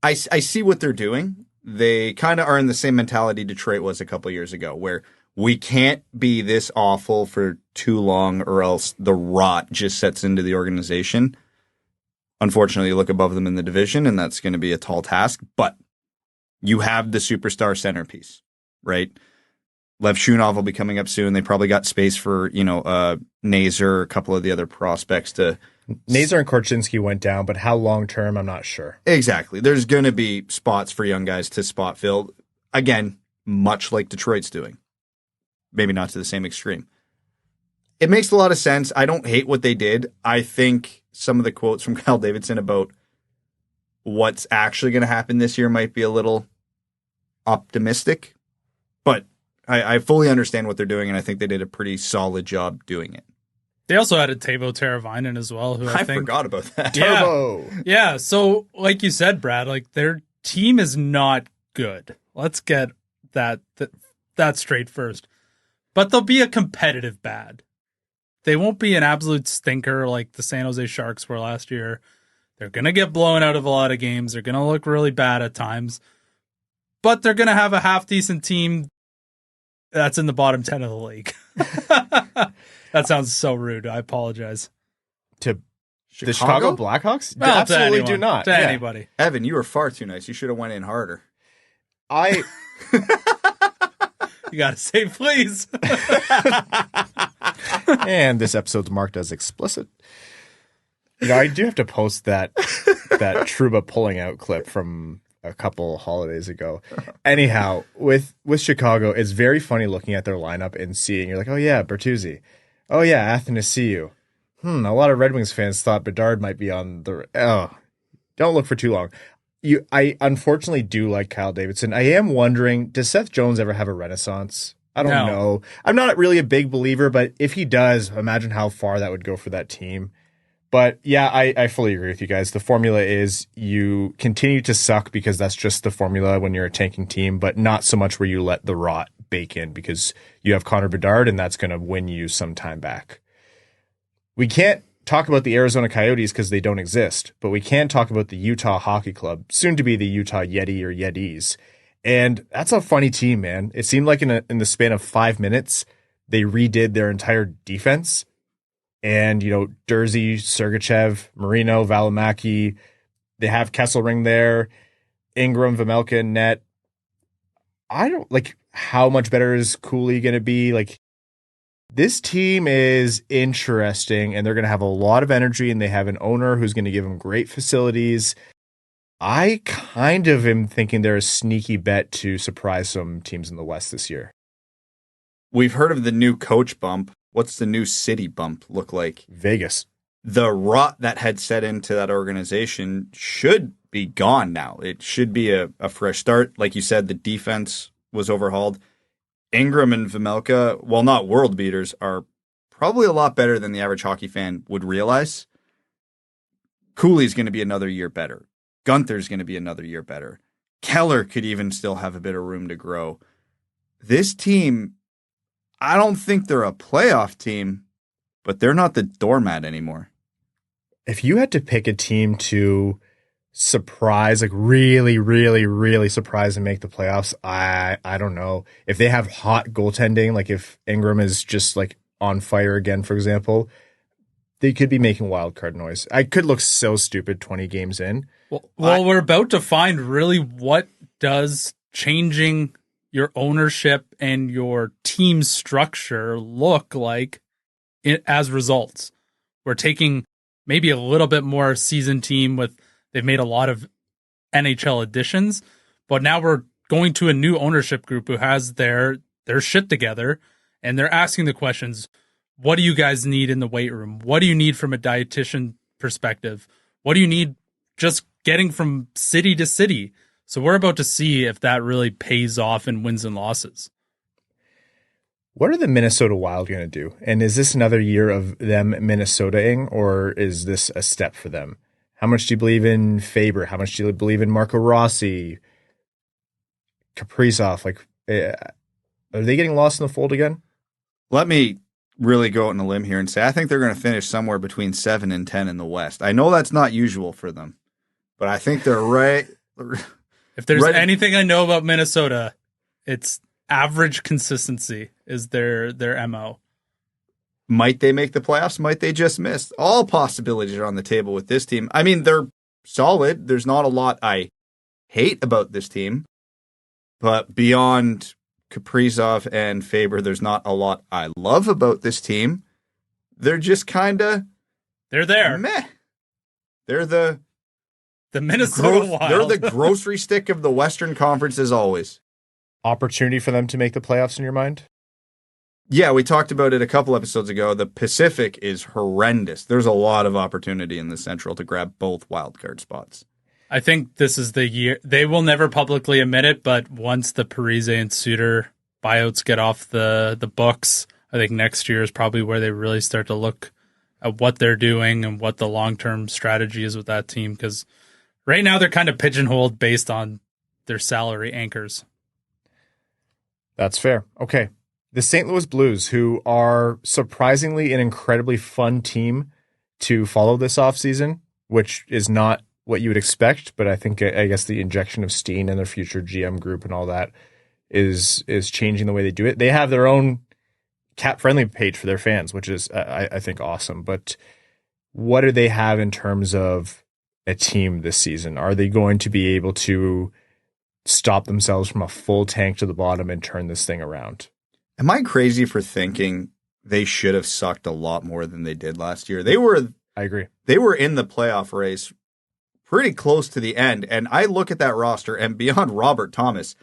I see what they're doing. They kind of are in the same mentality Detroit was a couple years ago, where we can't be this awful for too long or else the rot just sets into the organization. Unfortunately, you look above them in the division, and that's going to be a tall task. But you have the superstar centerpiece, right? Lev Shunov will be coming up soon. They probably got space for, Nazar, a couple of the other prospects to... Nazar and Korchinski went down, but how long-term, I'm not sure. Exactly. There's going to be spots for young guys to spot fill. Again, much like Detroit's doing. Maybe not to the same extreme. It makes a lot of sense. I don't hate what they did. I think some of the quotes from Kyle Davidson about what's actually going to happen this year might be a little optimistic, but I fully understand what they're doing, and I think they did a pretty solid job doing it. They also added Teuvo Teravainen as well, who I think... forgot about that. Turbo! Yeah, so like you said, Brad, their team is not good. Let's get that straight first. But they'll be a competitive bad. They won't be an absolute stinker like the San Jose Sharks were last year. They're going to get blown out of a lot of games. They're going to look really bad at times. But they're going to have a half-decent team that's in the bottom 10 of the league. That sounds so rude. I apologize. To the Chicago Blackhawks? Well, absolutely anyone, do not. To anybody. Evan, you were far too nice. You should have went in harder. You got to say please. And this episode's marked as explicit. I do have to post that Trouba pulling out clip from a couple holidays ago. Anyhow, with Chicago, it's very funny looking at their lineup and seeing, you're like, oh yeah, Bertuzzi. Oh yeah, Athanasiou. A lot of Red Wings fans thought Bedard might be on the... don't look for too long. I unfortunately do like Kyle Davidson. I am wondering, does Seth Jones ever have a renaissance? I don't know. I'm not really a big believer, but if he does, imagine how far that would go for that team. But yeah, I fully agree with you guys. The formula is you continue to suck because that's just the formula when you're a tanking team, but not so much where you let the rot bake in because you have Connor Bedard and that's going to win you some time back. We can't talk about the Arizona Coyotes because they don't exist, but we can talk about the Utah Hockey Club, soon to be the Utah Yeti or Yetis. And that's a funny team, man. It seemed like in the span of 5 minutes, they redid their entire defense. And, Durzi, Sergachev, Marino, Valimaki, they have Kesselring there, Ingram, Vejmelka, net. I don't how much better is Cooley going to be? This team is interesting and they're going to have a lot of energy and they have an owner who's going to give them great facilities. I kind of am thinking they're a sneaky bet to surprise some teams in the West this year. We've heard of the new coach bump. What's the new city bump look like? Vegas. The rot that had set into that organization should be gone now. It should be a fresh start. Like you said, the defense was overhauled. Ingram and Vejmelka, while not world beaters, are probably a lot better than the average hockey fan would realize. Cooley's going to be another year better. Gunther's going to be another year better. Keller could even still have a bit of room to grow. This team, I don't think they're a playoff team, but they're not the doormat anymore. If you had to pick a team to surprise, really, really, really surprise and make the playoffs, I don't know. If they have hot goaltending, if Ingram is just on fire again, for example, they could be making wild card noise. I could look so stupid 20 games in. Well, we're about to find really what does changing your ownership and your team structure look like as results. We're taking maybe a little bit more seasoned team they've made a lot of NHL additions, but now we're going to a new ownership group who has their shit together and they're asking the questions. What do you guys need in the weight room? What do you need from a dietitian perspective? What do you need just getting from city to city? So we're about to see if that really pays off in wins and losses. What are the Minnesota Wild going to do? And is this another year of them Minnesota-ing, or is this a step for them? How much do you believe in Faber? How much do you believe in Marco Rossi? Kaprizov? Are they getting lost in the fold again? Let me really go out on a limb here and say I think they're going to finish somewhere between 7 and 10 in the West. I know that's not usual for them, but I think they're right. If there's anything I know about Minnesota, it's average consistency is their MO. Might they make the playoffs? Might they just miss? All possibilities are on the table with this team. I mean, they're solid. There's not a lot I hate about this team, but beyond Kaprizov and Faber, there's not a lot I love about this team. They're just kind of... They're there. Meh. They're the Minnesota Wild. They're the grocery stick of the Western Conference as always. Opportunity for them to make the playoffs in your mind? Yeah, we talked about it a couple episodes ago. The Pacific is horrendous. There's a lot of opportunity in the Central to grab both wildcard spots. I think this is the year. They will never publicly admit it, but once the Parise and Suter buyouts get off the books, I think next year is probably where they really start to look at what they're doing and what the long-term strategy is with that team. Because right now they're kind of pigeonholed based on their salary anchors. That's fair. Okay. The St. Louis Blues, who are surprisingly an incredibly fun team to follow this offseason, which is not what you would expect, but I guess the injection of Steen and their future GM group and all that is changing the way they do it. They have their own cap-friendly page for their fans, which is, I think, awesome. But what do they have in terms of a team this season? Are they going to be able to stop themselves from a full tank to the bottom and turn this thing around? Am I crazy for thinking they should have sucked a lot more than they did last year? They were I agree. They were in the playoff race pretty close to the end. And I look at that roster, and beyond Robert Thomas,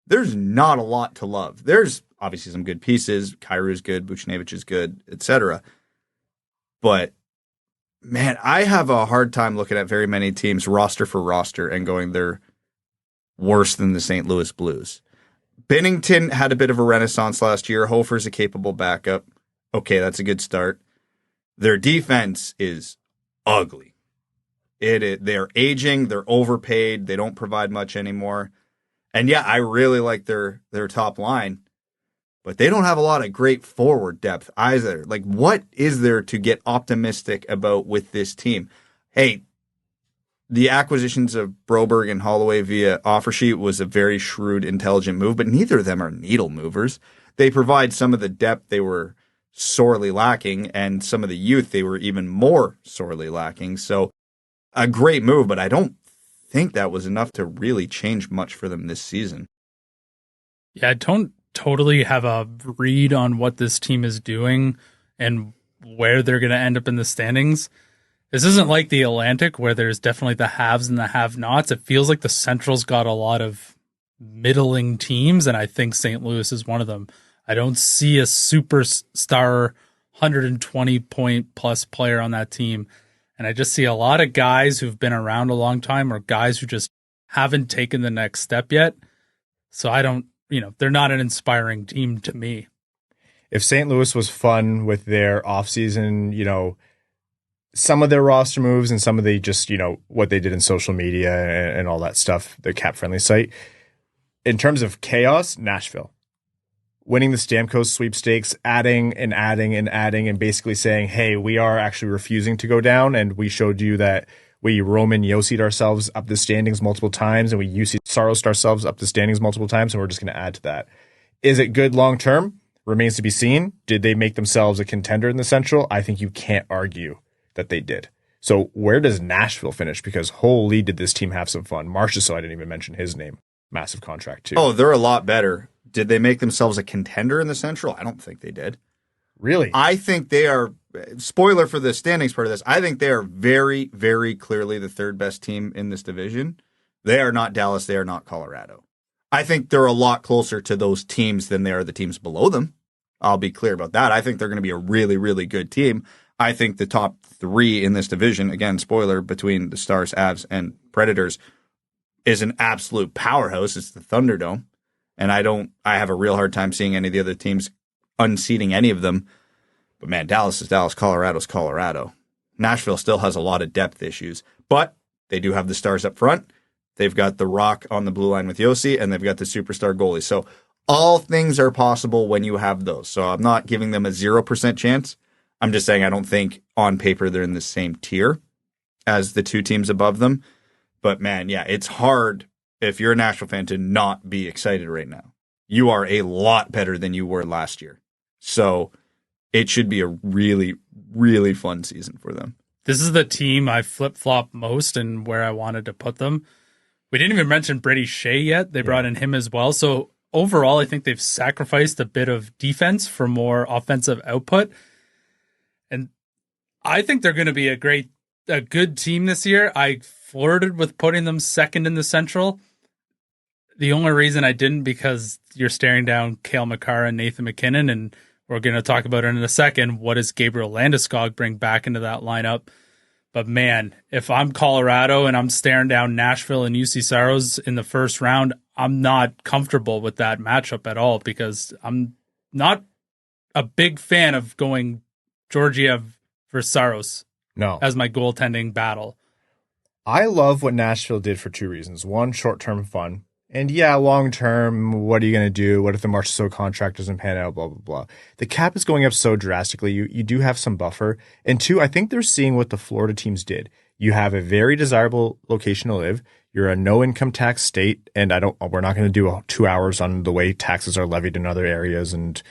there's not a lot to love. There's obviously some good pieces. Kyrie's good, Buchnevich is good, etc. But man, I have a hard time looking at very many teams roster for roster and going they're worse than the St. Louis Blues. Binnington had a bit of a renaissance last year. Hofer's a capable backup. Okay, that's a good start. Their defense is ugly. They're aging. They're overpaid. They don't provide much anymore. And yeah, I really like their top line, but they don't have a lot of great forward depth either. Like, what is there to get optimistic about with this team? Hey, the acquisitions of Broberg and Holloway via offer sheet was a very shrewd, intelligent move, but neither of them are needle movers. They provide some of the depth they were sorely lacking, and some of the youth they were even more sorely lacking. So a great move, but I don't think that was enough to really change much for them this season. Yeah, I don't totally have a read on what this team is doing and where they're going to end up in the standings. This isn't like the Atlantic where there's definitely the haves and the have-nots. It feels like the Central's got a lot of middling teams, and I think St. Louis is one of them. I don't see a superstar 120-point-plus player on that team, and I just see a lot of guys who've been around a long time or guys who just haven't taken the next step yet. So I don't, they're not an inspiring team to me. If St. Louis was fun with their offseason, some of their roster moves and some of the just, what they did in social media and all that stuff, the cap-friendly site. In terms of chaos, Nashville. Winning the Stamkos sweepstakes, adding and basically saying, hey, we are actually refusing to go down, and we showed you that we Roman Yossi'd ourselves up the standings multiple times, and we Jussi Saros'd ourselves up the standings multiple times, and we're just going to add to that. Is it good long-term? Remains to be seen. Did they make themselves a contender in the Central? I think you can't argue that they did. So where does Nashville finish? Because holy, did this team have some fun. Marchessault, I didn't even mention his name. Massive contract too. Oh, they're a lot better. Did they make themselves a contender in the Central? I don't think they did. Really? I think they are, spoiler for the standings part of this, I think they are very, very clearly the third best team in this division. They are not Dallas. They are not Colorado. I think they're a lot closer to those teams than they are the teams below them. I'll be clear about that. I think they're going to be a really, really good team. I think the top three in this division, again, spoiler, between the Stars, Avs, and Predators, is an absolute powerhouse. It's the Thunderdome. And I have a real hard time seeing any of the other teams unseating any of them. But man, Dallas is Dallas, Colorado's Colorado. Nashville still has a lot of depth issues, but they do have the stars up front. They've got the Rock on the blue line with Josi, and they've got the superstar goalie. So all things are possible when you have those. So I'm not giving them a 0% chance. I'm just saying I don't think on paper they're in the same tier as the two teams above them. But man, yeah, it's hard if you're a Nashville fan to not be excited right now. You are a lot better than you were last year. So it should be a really, really fun season for them. This is the team I flip-flop most and where I wanted to put them. We didn't even mention Brady Tkachuk yet. They brought in him as well. So overall, I think they've sacrificed a bit of defense for more offensive output. And I think they're going to be a good team this year. I flirted with putting them second in the Central. The only reason I didn't, because you're staring down Cale Makar and Nathan MacKinnon, and we're going to talk about it in a second. What does Gabriel Landeskog bring back into that lineup? But man, if I'm Colorado and I'm staring down Nashville and Jussi Saros in the first round, I'm not comfortable with that matchup at all, because I'm not a big fan of going Georgiev versus Saros as my goaltending battle. I love what Nashville did for two reasons. One, short-term fun. And yeah, long-term, what are you going to do? What if the Marchessault contract doesn't pan out? Blah, blah, blah. The cap is going up so drastically. You do have some buffer. And two, I think they're seeing what the Florida teams did. You have a very desirable location to live. You're a no-income tax state. And we're not going to do 2 hours on the way taxes are levied in other areas and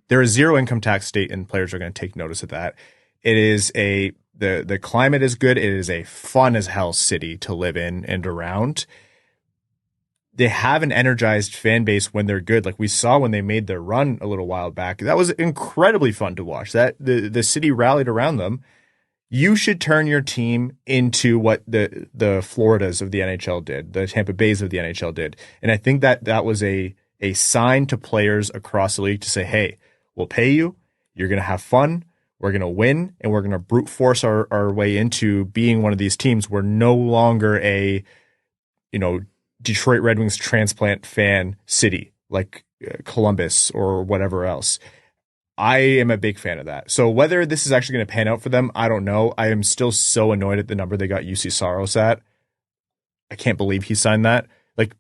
they're a zero-income tax state, and players are going to take notice of that. It is the climate is good. It is a fun as hell city to live in and around. They have an energized fan base when they're good. Like we saw when they made their run a little while back. That was incredibly fun to watch. That the city rallied around them. You should turn your team into what the Floridas of the NHL did, the Tampa Bays of the NHL did. And I think that was a sign to players across the league to say, hey, we'll pay you. You're going to have fun. We're going to win. And we're going to brute force our way into being one of these teams. We're no longer a, Detroit Red Wings transplant fan city like Columbus or whatever else. I am a big fan of that. So whether this is actually going to pan out for them, I don't know. I am still so annoyed at the number they got UC Saros at. I can't believe he signed that. Like,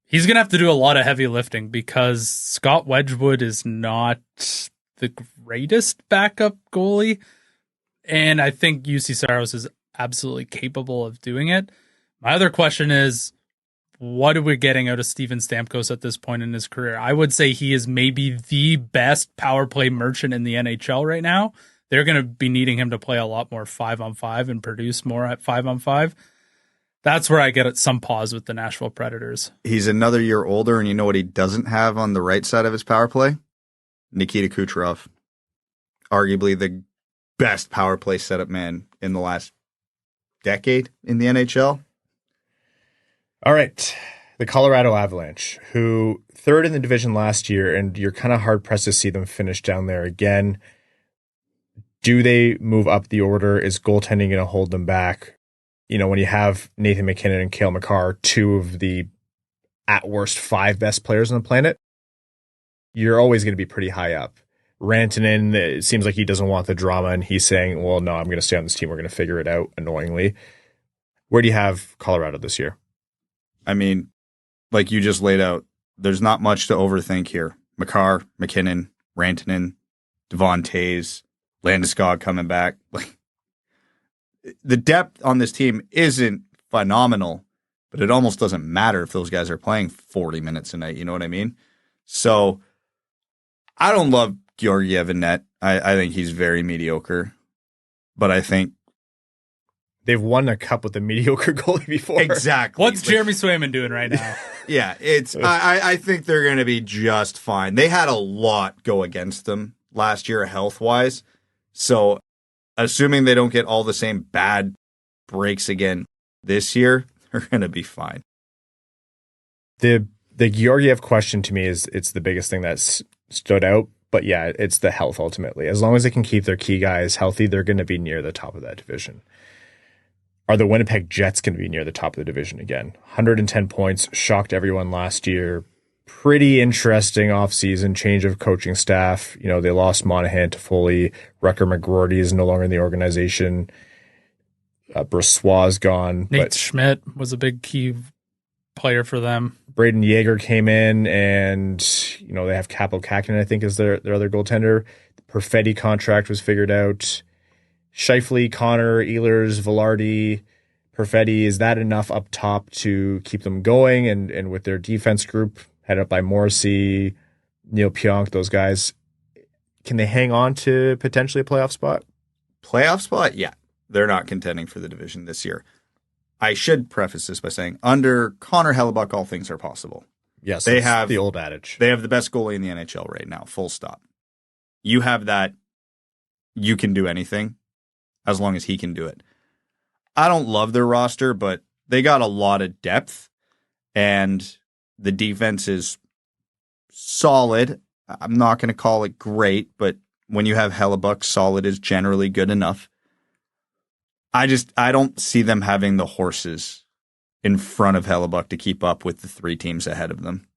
he's going to have to do a lot of heavy lifting because Scott Wedgwood is not the greatest backup goalie. And I think UC Saros is absolutely capable of doing it. My other question is, what are we getting out of Steven Stamkos at this point in his career? I would say he is maybe the best power play merchant in the NHL right now. They're going to be needing him to play a lot more 5-on-5 and produce more at 5-on-5. That's where I get some pause with the Nashville Predators. He's another year older, and you know what he doesn't have on the right side of his power play? Nikita Kucherov. Arguably the best power play setup man in the last decade in the NHL. All right, the Colorado Avalanche, who third in the division last year, and you're kind of hard-pressed to see them finish down there again. Do they move up the order? Is goaltending going to hold them back? When you have Nathan MacKinnon and Cale Makar, two of the, at worst, 5 best players on the planet, you're always going to be pretty high up. Rantanen, it seems like he doesn't want the drama, and he's saying, well, no, I'm going to stay on this team. We're going to figure it out, annoyingly. Where do you have Colorado this year? I mean, like you just laid out, there's not much to overthink here. Makar, MacKinnon, Rantanen, Devon Toews, Landeskog coming back. Like, the depth on this team isn't phenomenal, but it almost doesn't matter if those guys are playing 40 minutes a night. You know what I mean? So I don't love Georgiev in net. I think he's very mediocre, but I think they've won a cup with a mediocre goalie before. Exactly. What's Jeremy Swayman doing right now? Yeah, I think they're going to be just fine. They had a lot go against them last year health-wise. So assuming they don't get all the same bad breaks again this year, they're going to be fine. The Georgiev question to me it's the biggest thing that's stood out. But yeah, it's the health ultimately. As long as they can keep their key guys healthy, they're going to be near the top of that division. Are the Winnipeg Jets going to be near the top of the division again? 110 points, shocked everyone last year. Pretty interesting offseason, change of coaching staff. They lost Monahan to Foley. Rucker McGroarty is no longer in the organization. Brossois gone. Nate Schmidt was a big key player for them. Braden Yeager came in, and they have Capo Kakinen, I think, is their other goaltender. The Perfetti contract was figured out. Scheifele, Connor, Ehlers, Velarde, Perfetti, is that enough up top to keep them going? And with their defense group headed up by Morrissey, Neil Pionk, those guys, can they hang on to potentially a playoff spot? Playoff spot? Yeah. They're not contending for the division this year. I should preface this by saying, under Connor Hellebuck, all things are possible. Yes, they have the old adage. They have the best goalie in the NHL right now, full stop. You have that, you can do anything as long as he can do it. I don't love their roster, but they got a lot of depth, and the defense is solid. I'm not going to call it great, but when you have Hellebuck, solid is generally good enough. I don't see them having the horses in front of Hellebuck to keep up with the 3 teams ahead of them.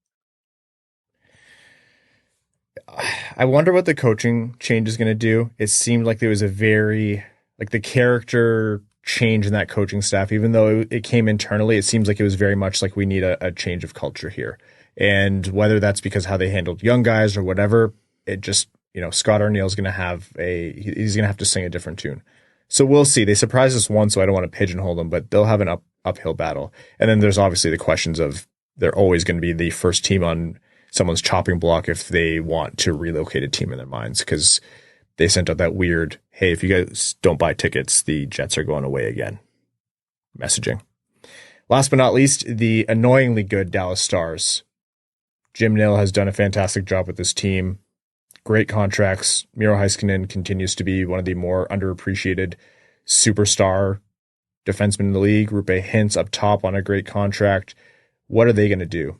I wonder what the coaching change is going to do. It seemed like there was a very, the character change in that coaching staff, even though it came internally, it seems like it was very much like we need a change of culture here. And whether that's because how they handled young guys or whatever, it just, Scott Arniel's going to he's going to have to sing a different tune. So we'll see. They surprised us once, so I don't want to pigeonhole them, but they'll have an uphill battle. And then there's obviously the questions of they're always going to be the first team on someone's chopping block if they want to relocate a team in their minds, because they sent out that weird, hey, if you guys don't buy tickets, the Jets are going away again messaging. Last but not least, the annoyingly good Dallas Stars. Jim Nill has done a fantastic job with this team. great contracts. Miro Heiskanen continues to be one of the more underappreciated superstar defensemen in the league. Roope Hintz up top on a great contract. What are they going to do?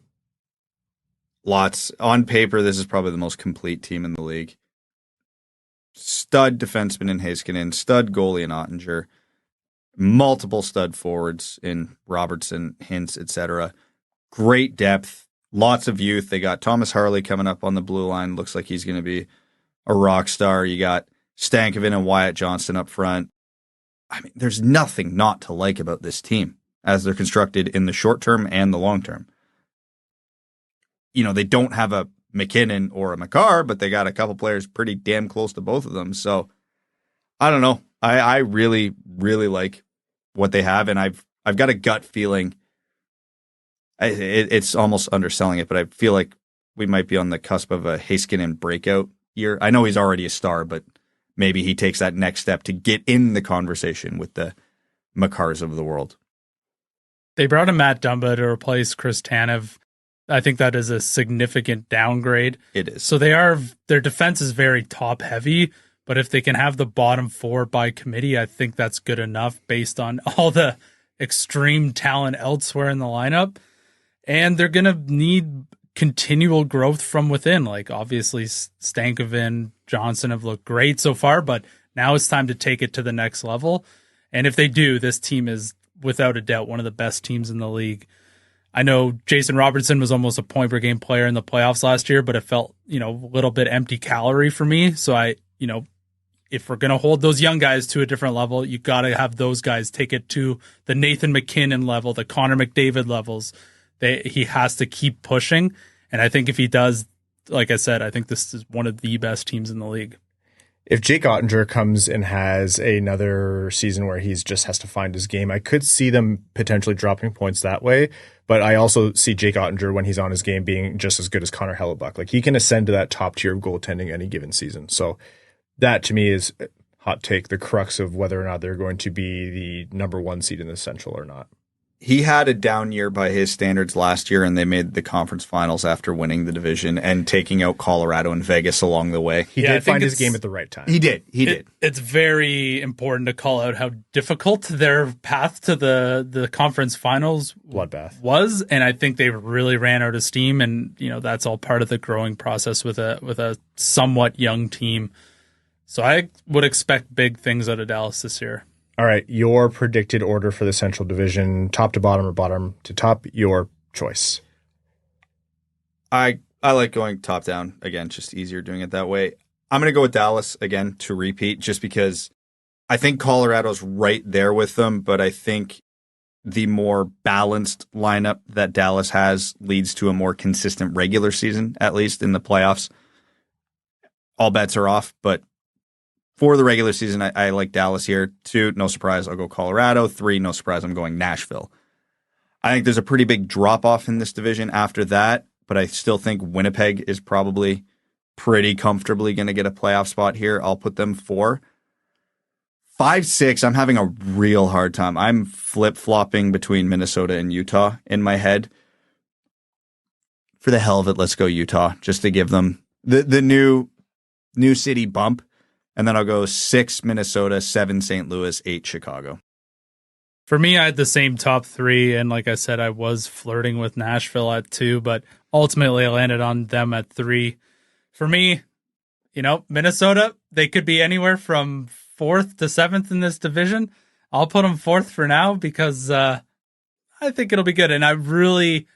Lots. On paper, this is probably the most complete team in the league. Stud defenseman in Heiskanen, stud goalie in Oettinger, multiple stud forwards in Robertson, Hintz, etc. Great depth, lots of youth. They got Thomas Harley coming up on the blue line. Looks like he's going to be a rock star. You got Stankoven and Wyatt Johnston up front. I mean, there's nothing not to like about this team as they're constructed in the short term and the long term. You know, they don't have a MacKinnon or a Makar, but they got a couple players pretty damn close to both of them. So I don't know. I really, really like what they have, and I've got a gut feeling. It's almost underselling it, but I feel like we might be on the cusp of a Heiskanen breakout year. I know he's already a star, but maybe he takes that next step to get in the conversation with the Makars of the world. They brought in Matt Dumba to replace Chris Tanev. I think that is a significant downgrade. It is. So their defense is very top heavy, but if they can have the bottom four by committee, I think that's good enough based on all the extreme talent elsewhere in the lineup. And they're going to need continual growth from within. Like, obviously, Stankoven, Johnson have looked great so far, but now it's time to take it to the next level. And if they do, this team is, without a doubt, one of the best teams in the league. I know Jason Robertson was almost a point-per-game player in the playoffs last year, but it felt, a little bit empty calorie for me. So if we're going to hold those young guys to a different level, you got to have those guys take it to the Nathan MacKinnon level, the Connor McDavid levels. He has to keep pushing. And I think if he does, like I said, I think this is one of the best teams in the league. If Jake Oettinger comes and has another season where he's just has to find his game, I could see them potentially dropping points that way. But I also see Jake Oettinger, when he's on his game, being just as good as Connor Hellebuyck. Like, he can ascend to that top tier of goaltending any given season. So that, to me, is, hot take, the crux of whether or not they're going to be the number one seed in the Central or not. He had a down year by his standards last year, and they made the conference finals after winning the division and taking out Colorado and Vegas along the way. He did find his game at the right time. He did. It's very important to call out how difficult their path to the conference finals bloodbath was, and I think they really ran out of steam, and that's all part of the growing process with a somewhat young team. So I would expect big things out of Dallas this year. All right, your predicted order for the Central Division, top to bottom or bottom to top, your choice. I like going top down. Again, just easier doing it that way. I'm going to go with Dallas again to repeat, just because I think Colorado's right there with them, but I think the more balanced lineup that Dallas has leads to a more consistent regular season, at least in the playoffs. All bets are off, but for the regular season, I like Dallas here. 2, no surprise, I'll go Colorado. 3, no surprise, I'm going Nashville. I think there's a pretty big drop-off in this division after that, but I still think Winnipeg is probably pretty comfortably going to get a playoff spot here. I'll put them 4. 5, 6, I'm having a real hard time. I'm flip-flopping between Minnesota and Utah in my head. For the hell of it, let's go Utah, just to give them the new city bump. And then I'll go 6 Minnesota, 7 St. Louis, 8 Chicago. For me, I had the same top 3, and like I said, I was flirting with Nashville at 2, but ultimately I landed on them at 3. For me, Minnesota, they could be anywhere from 4th to 7th in this division. I'll put them 4th for now because I think it'll be good. And I really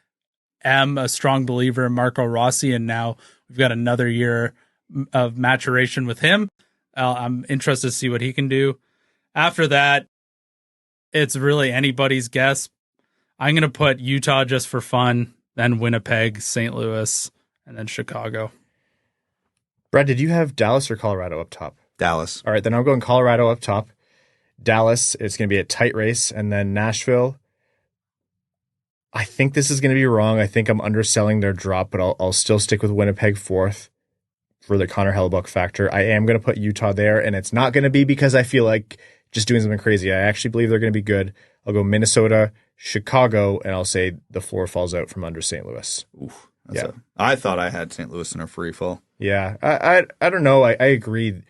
am a strong believer in Marco Rossi, and now we've got another year of maturation with him. I'm interested to see what he can do. After that, it's really anybody's guess. I'm going to put Utah just for fun, then Winnipeg, St. Louis, and then Chicago. Brad, did you have Dallas or Colorado up top? Dallas. All right, then I'm going Colorado up top. Dallas, it's going to be a tight race, and then Nashville. I think this is going to be wrong. I think I'm underselling their drop, but I'll still stick with Winnipeg 4th. For the Connor Hellebuyck factor. I am going to put Utah there, and it's not going to be because I feel like just doing something crazy. I actually believe they're going to be good. I'll go Minnesota, Chicago, and I'll say the floor falls out from under St. Louis. Oof, I thought I had St. Louis in a free fall. Yeah, I don't know. I agree.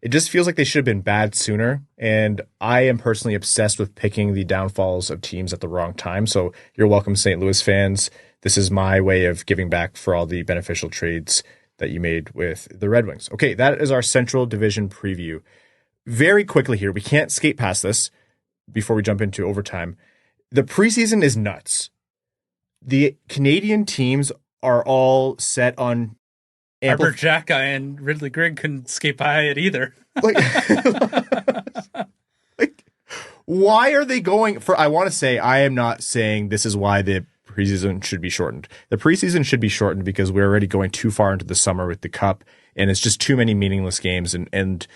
It just feels like they should have been bad sooner. And I am personally obsessed with picking the downfalls of teams at the wrong time. So you're welcome, St. Louis fans. This is my way of giving back for all the beneficial trades that you made with the Red Wings. Okay, that is our Central Division preview. Very quickly here, we can't skate past this before we jump into overtime. The preseason is nuts. The Canadian teams are all set on Arber Xhekaj and Ridley Grigg couldn't skate by it either. like, why are they going for? I want to say, I am not saying this is why the preseason should be shortened. The preseason should be shortened because we're already going too far into the summer with the Cup, and it's just too many meaningless games. And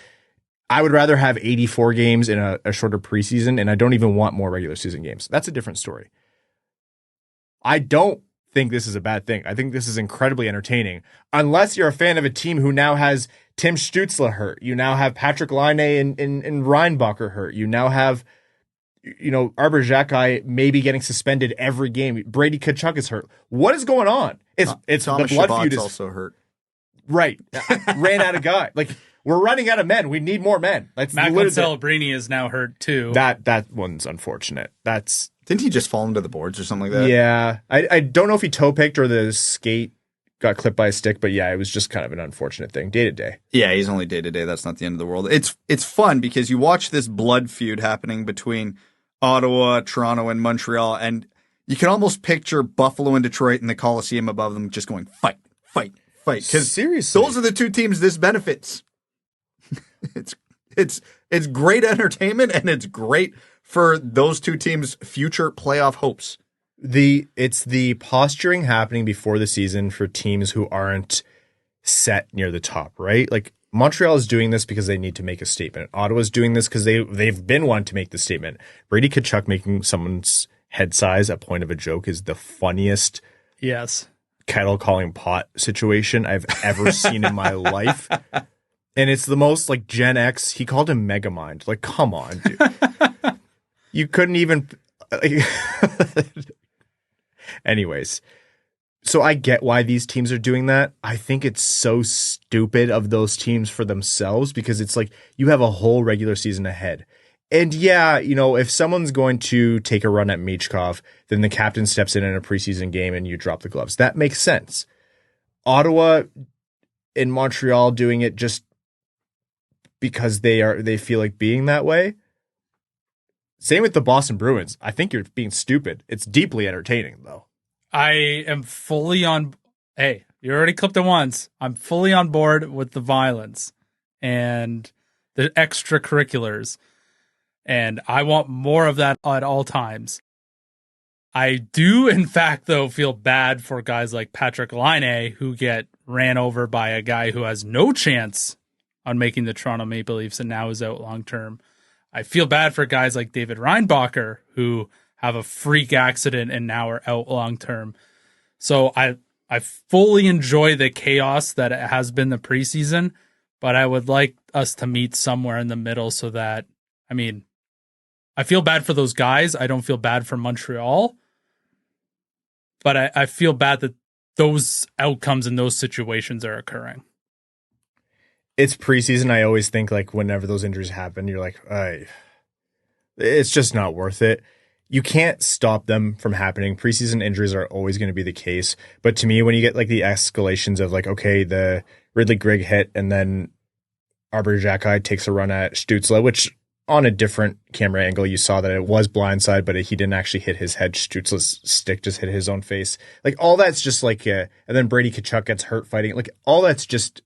I would rather have 84 games in a shorter preseason, and I don't even want more regular season games. That's a different story. I don't think this is a bad thing. I think this is incredibly entertaining. Unless you're a fan of a team who now has Tim Stützle hurt. You now have Patrick Line and Reinbacher hurt. You now have, Arber Xhekaj maybe getting suspended every game. Brady Tkachuk is hurt. What is going on? It's Thomas the blood Chabot's feud is also hurt. Right. Ran out of guy. Like, we're running out of men. We need more men. Matt Celebrini is now hurt too. That one's unfortunate. Didn't he just fall into the boards or something like that? Yeah. I don't know if he toe picked or the skate got clipped by a stick, but yeah, it was just kind of an unfortunate thing. Day to day. Yeah, he's only day to day. That's not the end of the world. It's fun because you watch this blood feud happening between Ottawa, Toronto, and Montreal, and you can almost picture Buffalo and Detroit in the Coliseum above them just going fight, fight, fight. Because seriously, those are the two teams this benefits. It's great entertainment, and it's great for those two teams' future playoff hopes. It's the posturing happening before the season for teams who aren't set near the top, right? Like Montreal is doing this because they need to make a statement. Ottawa's doing this because they've been one to make the statement. Brady Tkachuk making someone's head size a point of a joke is the funniest kettle calling pot situation I've ever seen in my life. And it's the most like Gen X. He called him Megamind. Like, come on, dude. You couldn't even. Anyways, so I get why these teams are doing that. I think it's so stupid of those teams for themselves because it's like you have a whole regular season ahead. And yeah, if someone's going to take a run at Michkov, then the captain steps in a preseason game and you drop the gloves. That makes sense. Ottawa and Montreal doing it just because they feel like being that way. Same with the Boston Bruins. I think you're being stupid. It's deeply entertaining, though. I am fully on. Hey, you already clipped it once. I'm fully on board with the violence and the extracurriculars. And I want more of that at all times. I do, in fact, though, feel bad for guys like Patrick Line, who get ran over by a guy who has no chance on making the Toronto Maple Leafs and now is out long term. I feel bad for guys like David Reinbacher who have a freak accident and now are out long term. So I fully enjoy the chaos that it has been the preseason, but I would like us to meet somewhere in the middle so that, I feel bad for those guys. I don't feel bad for Montreal, but I feel bad that those outcomes in those situations are occurring. It's preseason. I always think like whenever those injuries happen, you're like, it's just not worth it. You can't stop them from happening. Preseason injuries are always going to be the case. But to me, when you get like the escalations of like, okay, the Ridley Grigg hit and then Arber Xhekaj takes a run at Stützle, which on a different camera angle, you saw that it was blindside, but he didn't actually hit his head. Stützle's stick just hit his own face. Like all that's just like, and then Brady Tkachuk gets hurt fighting. Like all that's just,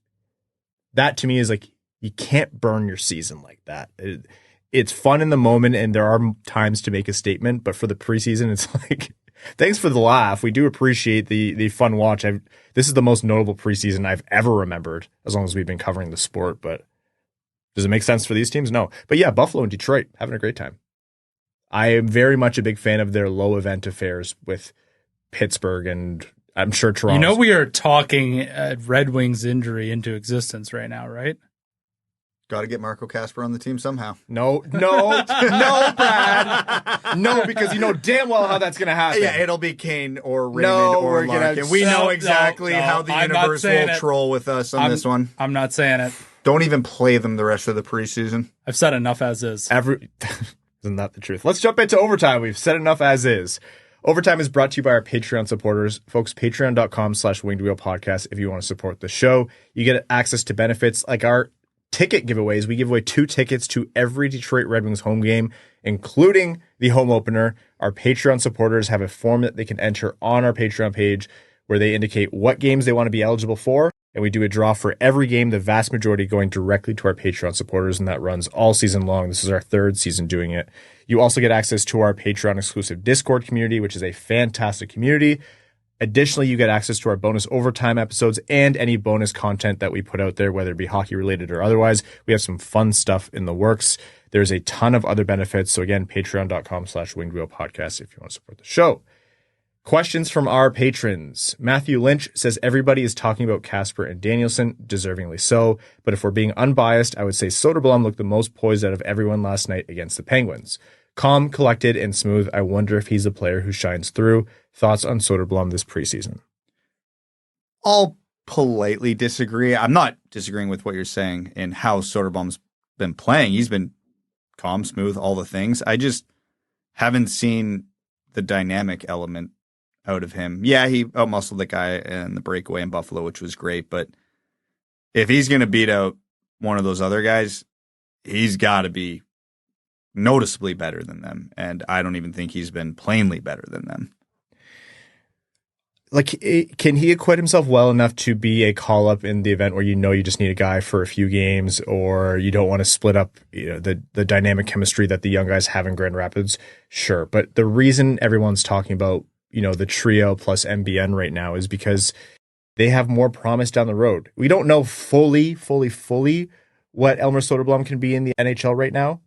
that to me is like, you can't burn your season like that. It's fun in the moment and there are times to make a statement, but for the preseason, it's like, thanks for the laugh. We do appreciate the fun watch. This is the most notable preseason I've ever remembered as long as we've been covering the sport, but does it make sense for these teams? No. But yeah, Buffalo and Detroit having a great time. I am very much a big fan of their low event affairs with Pittsburgh and I'm sure Toronto. We are talking Red Wings injury into existence right now, right? Got to get Marco Kasper on the team somehow. No, Brad. No, because you know damn well how that's going to happen. Yeah, it'll be Kane or Raymond or Larkin. We know exactly how the universe will troll with us on this one. I'm not saying it. Don't even play them the rest of the preseason. I've said enough as is. Isn't that the truth? Let's jump into overtime. We've said enough as is. Overtime is brought to you by our Patreon supporters. Folks, patreon.com/wingedwheelpodcast if you want to support the show. You get access to benefits like our ticket giveaways. We give away 2 tickets to every Detroit Red Wings home game, including the home opener. Our Patreon supporters have a form that they can enter on our Patreon page where they indicate what games they want to be eligible for. And we do a draw for every game, the vast majority going directly to our Patreon supporters, and that runs all season long. This is our 3rd season doing it. You also get access to our Patreon exclusive Discord community, which is a fantastic community. Additionally, you get access to our bonus overtime episodes and any bonus content that we put out there, whether it be hockey related or otherwise. We have some fun stuff in the works. There's a ton of other benefits. So again, patreon.com/wingedwheelpodcast if you want to support the show. Questions from our patrons. Matthew Lynch says everybody is talking about Kasper and Danielson, deservingly so. But if we're being unbiased, I would say Soderblom looked the most poised out of everyone last night against the Penguins. Calm, collected, and smooth. I wonder if he's a player who shines through. Thoughts on Soderblom this preseason? I'll politely disagree. I'm not disagreeing with what you're saying in how Soderblom's been playing. He's been calm, smooth, all the things. I just haven't seen the dynamic element out of him. Yeah, he outmuscled the guy in the breakaway in Buffalo, which was great. But if he's going to beat out one of those other guys, he's got to be noticeably better than them. And I don't even think he's been plainly better than them. Like, can he acquit himself well enough to be a call-up in the event where you know you just need a guy for a few games, or you don't want to split up, you know, the dynamic chemistry that the young guys have in Grand Rapids? Sure. But the reason everyone's talking about, you know, the trio plus MBN right now is because they have more promise down the road. We don't know fully what Elmer Soderblom can be in the NHL right now,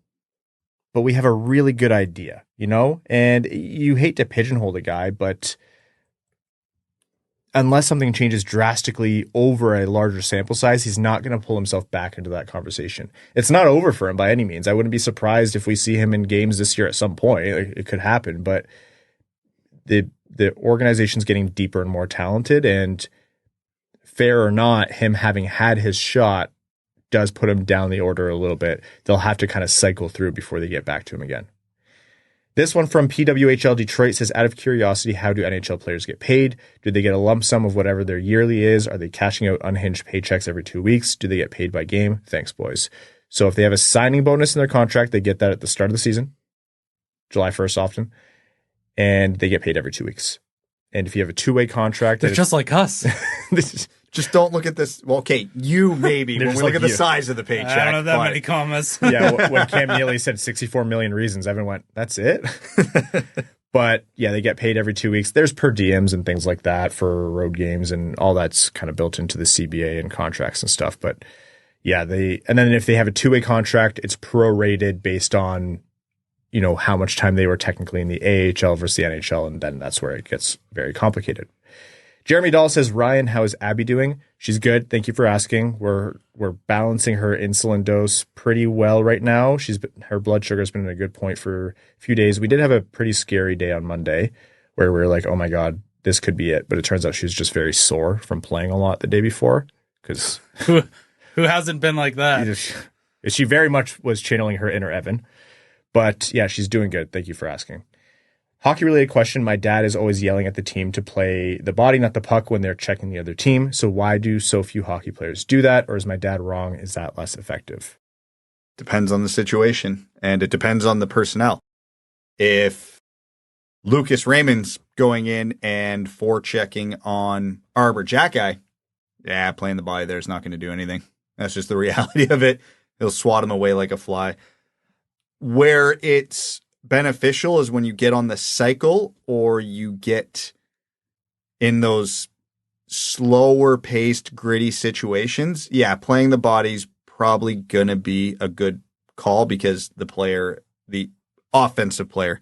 but we have a really good idea, you know? And you hate to pigeonhole the guy, but unless something changes drastically over a larger sample size, he's not going to pull himself back into that conversation. It's not over for him by any means. I wouldn't be surprised if we see him in games this year at some point. It could happen, but the organization's getting deeper and more talented, and fair or not, him having had his shot does put him down the order a little bit. They'll have to kind of cycle through before they get back to him again. This one from PWHL Detroit says, out of curiosity, how do NHL players get paid? Do they get a lump sum of whatever their yearly is? Are they cashing out unhinged paychecks every 2 weeks? Do they get paid by game? Thanks, boys. So if they have a signing bonus in their contract, they get that at the start of the season, July 1st often, and they get paid every 2 weeks. And if you have a 2-way contract... They're just like us. Just don't look at this. Well, okay, you maybe. When we look at the size of the paycheck. I don't have that many commas. Yeah, when Cam Neely said 64 million reasons, Evan went, that's it? But yeah, they get paid every 2 weeks. There's per diems and things like that for road games, and all that's kind of built into the CBA and contracts and stuff. But yeah, and then if they have a 2-way contract, it's prorated based on, you know, how much time they were technically in the AHL versus the NHL, and then that's where it gets very complicated. Jeremy Dahl says, Ryan, how is Abby doing? She's good. Thank you for asking. We're balancing her insulin dose pretty well right now. Her blood sugar's been at a good point for a few days. We did have a pretty scary day on Monday where we were like, oh my God, this could be it. But it turns out she was just very sore from playing a lot the day before. Because who hasn't been like that? She very much was channeling her inner Evan. But yeah, she's doing good. Thank you for asking. Hockey-related question. My dad is always yelling at the team to play the body, not the puck, when they're checking the other team. So why do so few hockey players do that? Or is my dad wrong? Is that less effective? Depends on the situation, and it depends on the personnel. If Lucas Raymond's going in and forechecking on Arber Xhekaj, yeah, playing the body there is not going to do anything. That's just the reality of it. He'll swat him away like a fly. Where it's beneficial is when you get on the cycle, or you get in those slower paced, gritty situations. Yeah, playing the body's probably going to be a good call because the offensive player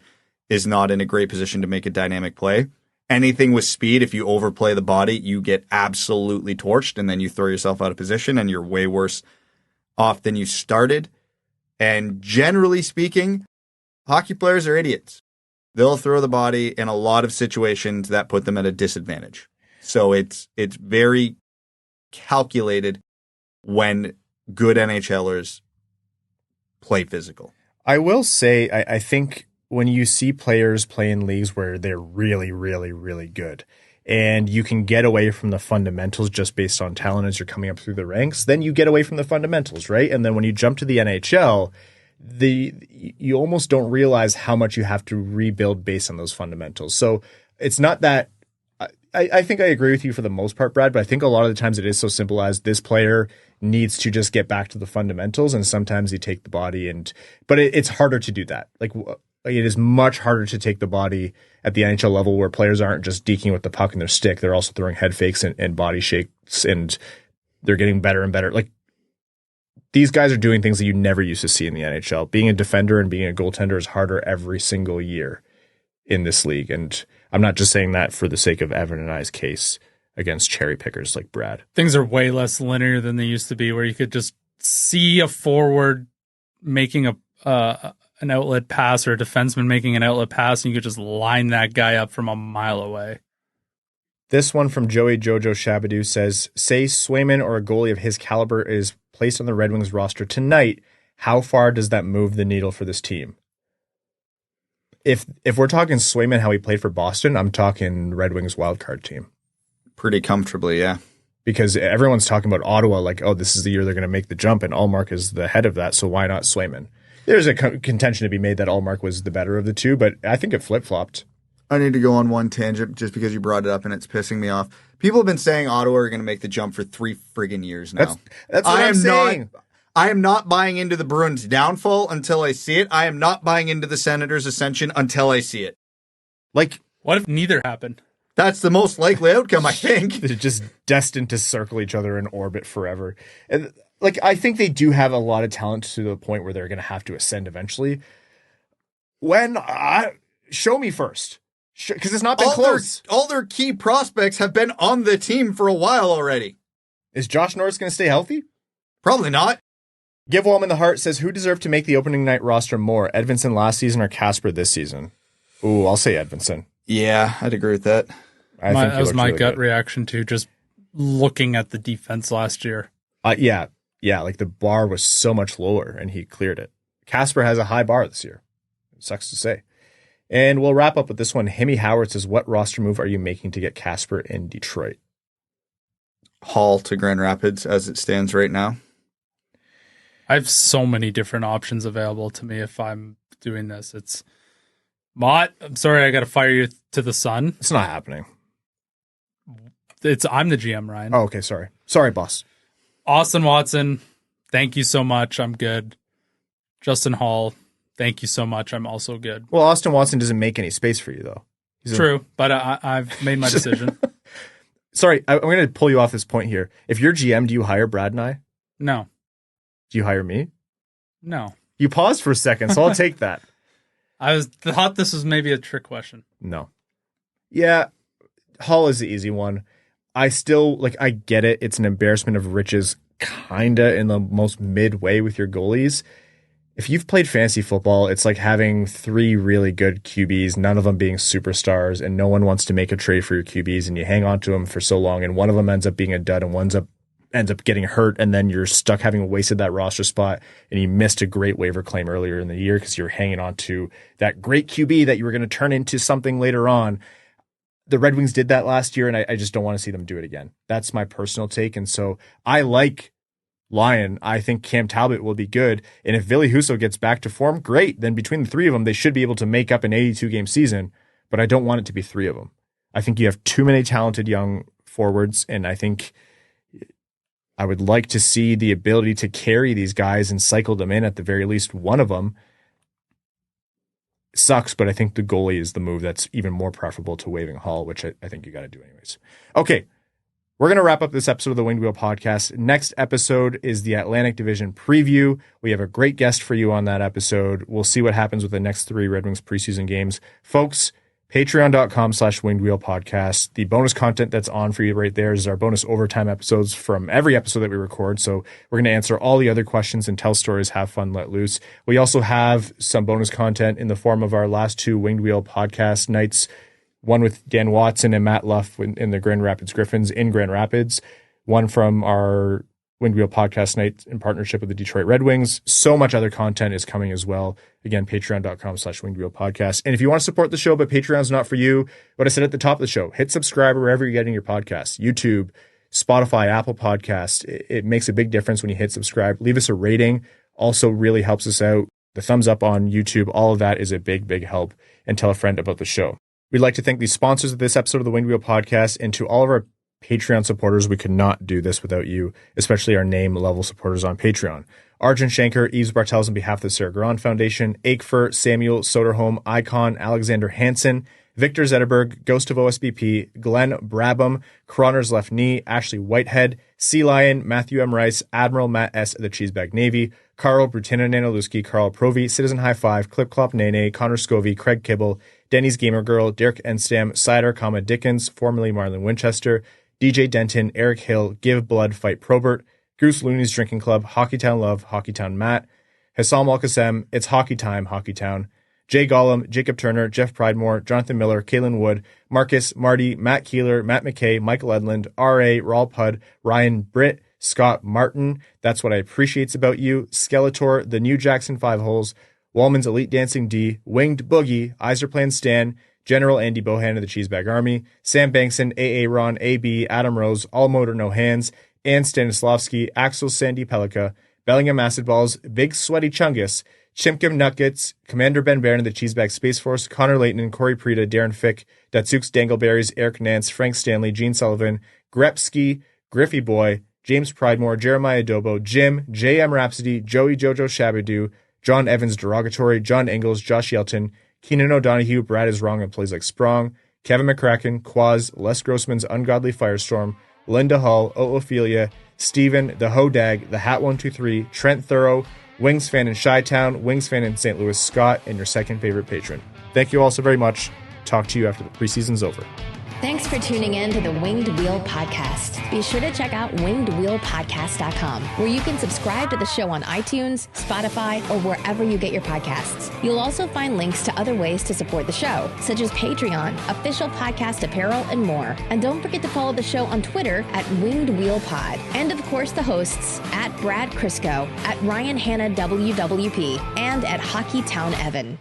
is not in a great position to make a dynamic play. Anything with speed, if you overplay the body, you get absolutely torched, and then you throw yourself out of position and you're way worse off than you started. And generally speaking, hockey players are idiots. They'll throw the body in a lot of situations that put them at a disadvantage. So it's very calculated when good NHLers play physical. I will say, I think when you see players play in leagues where they're really, really, really good, and you can get away from the fundamentals just based on talent as you're coming up through the ranks, then you get away from the fundamentals, right? And then when you jump to the NHL, you almost don't realize how much you have to rebuild based on those fundamentals. So it's not that I think I agree with you for the most part, Brad, but I think a lot of the times it is so simple as this player needs to just get back to the fundamentals, and sometimes you take the body but it's harder to do that. Like it is much harder to take the body at the NHL level where players aren't just deking with the puck in their stick. They're also throwing head fakes and body shakes, and they're getting better and better. Like these guys are doing things that you never used to see in the NHL. Being a defender and being a goaltender is harder every single year in this league. And I'm not just saying that for the sake of Evan and I's case against cherry pickers like Brad. Things are way less linear than they used to be, where you could just see a forward making an outlet pass or a defenseman making an outlet pass, and you could just line that guy up from a mile away. This one from Joey Jojo Shabadoo says, say Swayman or a goalie of his caliber is placed on the Red Wings roster tonight, how far does that move the needle for this team? If we're talking Swayman, how he played for Boston, I'm talking Red Wings wildcard team. Pretty comfortably, yeah. Because everyone's talking about Ottawa like, oh, this is the year they're going to make the jump, and Ullmark is the head of that, so why not Swayman? There's a contention to be made that Ullmark was the better of the two, but I think it flip-flopped. I need to go on one tangent just because you brought it up and it's pissing me off. People have been saying Ottawa are going to make the jump for 3 friggin' years now. That's what I'm saying. I am not buying into the Bruins' downfall until I see it. I am not buying into the Senators' ascension until I see it. Like, what if neither happened? That's the most likely outcome, I think. They're just destined to circle each other in orbit forever. And like, I think they do have a lot of talent to the point where they're going to have to ascend eventually. Show me first. Because it's not been close. All their key prospects have been on the team for a while already. Is Josh Norris going to stay healthy? Probably not. Give Wallman the Heart says, who deserved to make the opening night roster more, Edvinsson last season or Kasper this season? Ooh, I'll say Edvinsson. Yeah, I'd agree with that. That was my gut reaction to just looking at the defense last year. Yeah, like the bar was so much lower and he cleared it. Kasper has a high bar this year. It sucks to say. And we'll wrap up with this one. Hemi Howard says, what roster move are you making to get Kasper in Detroit? Hall to Grand Rapids as it stands right now. I have so many different options available to me if I'm doing this. It's Mott. I'm sorry, I got to fire you to the sun. It's not happening. I'm the GM, Ryan. Oh, okay. Sorry, boss. Austin Watson, thank you so much. I'm good. Justin Hall, thank you so much. I'm also good. Well, Austin Watson doesn't make any space for you, though. True, but I've made my decision. Sorry, I'm going to pull you off this point here. If you're GM, do you hire Brad and I? No. Do you hire me? No. You paused for a second, so I'll take that. I thought this was maybe a trick question. No. Yeah, Hall is the easy one. I still, I get it. It's an embarrassment of riches, kinda in the most midway with your goalies. If you've played fantasy football, it's like having 3 really good QBs, none of them being superstars, and no one wants to make a trade for your QBs, and you hang on to them for so long, and one of them ends up being a dud, and ends up getting hurt, and then you're stuck having wasted that roster spot, and you missed a great waiver claim earlier in the year because you're hanging on to that great QB that you were going to turn into something later on. The Red Wings did that last year, and I just don't want to see them do it again. That's my personal take, and so I like Lyon. I think Cam Talbot will be good, and if Ville Husso gets back to form, great. Then between the 3 of them, they should be able to make up an 82-game season, but I don't want it to be 3 of them. I think you have too many talented young forwards, and I think I would like to see the ability to carry these guys and cycle them in at the very least one of them. It sucks, but I think the goalie is the move that's even more preferable to waiving Hall, which I think you got to do anyways. Okay, we're going to wrap up this episode of the Winged Wheel Podcast. Next episode is the Atlantic Division preview. We have a great guest for you on that episode. We'll see what happens with the next 3 Red Wings preseason games. Folks, Patreon.com/wingedwheelpodcast. The bonus content that's on for you right there is our bonus overtime episodes from every episode that we record. So we're going to answer all the other questions and tell stories, have fun, let loose. We also have some bonus content in the form of our last 2 Winged Wheel podcast nights, one with Dan Watson and Matt Luff in the Grand Rapids Griffins in Grand Rapids, one from our Winged Wheel podcast night in partnership with the Detroit Red Wings. So much other content is coming as well. Again, patreon.com/wingedwheelpodcast. And if you want to support the show, but Patreon's not for you, what I said at the top of the show, hit subscribe wherever you're getting your podcasts, YouTube, Spotify, Apple Podcasts. It makes a big difference when you hit subscribe. Leave us a rating. Also really helps us out. The thumbs up on YouTube, all of that is a big, big help. And tell a friend about the show. We'd like to thank the sponsors of this episode of the Winged Wheel Podcast, and to all of our Patreon supporters. We could not do this without you, especially our name level supporters on Patreon. Arjun Shankar, Yves Bartels on behalf of the Sarah Garon Foundation, Aikfer, Samuel Soderholm, Icon, Alexander Hansen, Victor Zetterberg, Ghost of OSBP, Glenn Brabham, Croner's Left Knee, Ashley Whitehead, Sea Lion, Matthew M. Rice, Admiral Matt S. of the Cheesebag Navy, Carl Brutina Nanaluski, Carl Provi, Citizen High Five, Clip Clop Nene, Connor Scovey, Craig Kibble, Denny's Gamer Girl, Derek Enstam, Cider, Dickens, formerly Marlon Winchester, DJ Denton, Eric Hill, Give Blood, Fight Probert, Goose Looney's Drinking Club, Hockeytown Love, Hockeytown Matt, Hassam Al-Qassem, It's Hockey Time, Hockeytown, Jay Gollum, Jacob Turner, Jeff Pridemore, Jonathan Miller, Kaylin Wood, Marcus, Marty, Matt Keeler, Matt McKay, Michael Edlund, R.A., Raul Pudd, Ryan Britt, Scott Martin, That's What I Appreciates About You, Skeletor, The New Jackson 5 Holes, Wallman's Elite Dancing D, Winged Boogie, Yzerplan Stan, General Andy Bohan of the Cheesebag Army, Sam Bankson, A.A. Ron, A.B., Adam Rose, All Motor No Hands, Ann Stanislavski, Axel Sandy Pelika, Bellingham Acid Balls, Big Sweaty Chungus, Chimkim Nutgets, Commander Ben Barron of the Cheesebag Space Force, Connor Layton, Corey Prida, Darren Fick, Datsukes Dangleberries, Eric Nance, Frank Stanley, Gene Sullivan, Grepsky, Griffey Boy, James Pridemore, Jeremiah Dobo, Jim, J.M. Rhapsody, Joey Jojo Shabadoo, John Evans Derogatory, John Engels, Josh Yelton, Keenan O'Donohue, Brad is Wrong and Plays Like Sprong, Kevin McCracken, Quaz, Les Grossman's Ungodly Firestorm, Linda Hull, Ophelia, Steven, The Hodag, The Hat 123, Trent Thorough, Wings fan in Chi-Town, Wings fan in St. Louis, Scott, and your second favorite patron. Thank you all so very much. Talk to you after the preseason's over. Thanks for tuning in to the Winged Wheel Podcast. Be sure to check out wingedwheelpodcast.com, where you can subscribe to the show on iTunes, Spotify, or wherever you get your podcasts. You'll also find links to other ways to support the show, such as Patreon, official podcast apparel, and more. And don't forget to follow the show on Twitter at Winged Wheel Pod. And of course, the hosts at Brad Crisco, at Ryan Hanna WWP, and at Hockeytown Evan.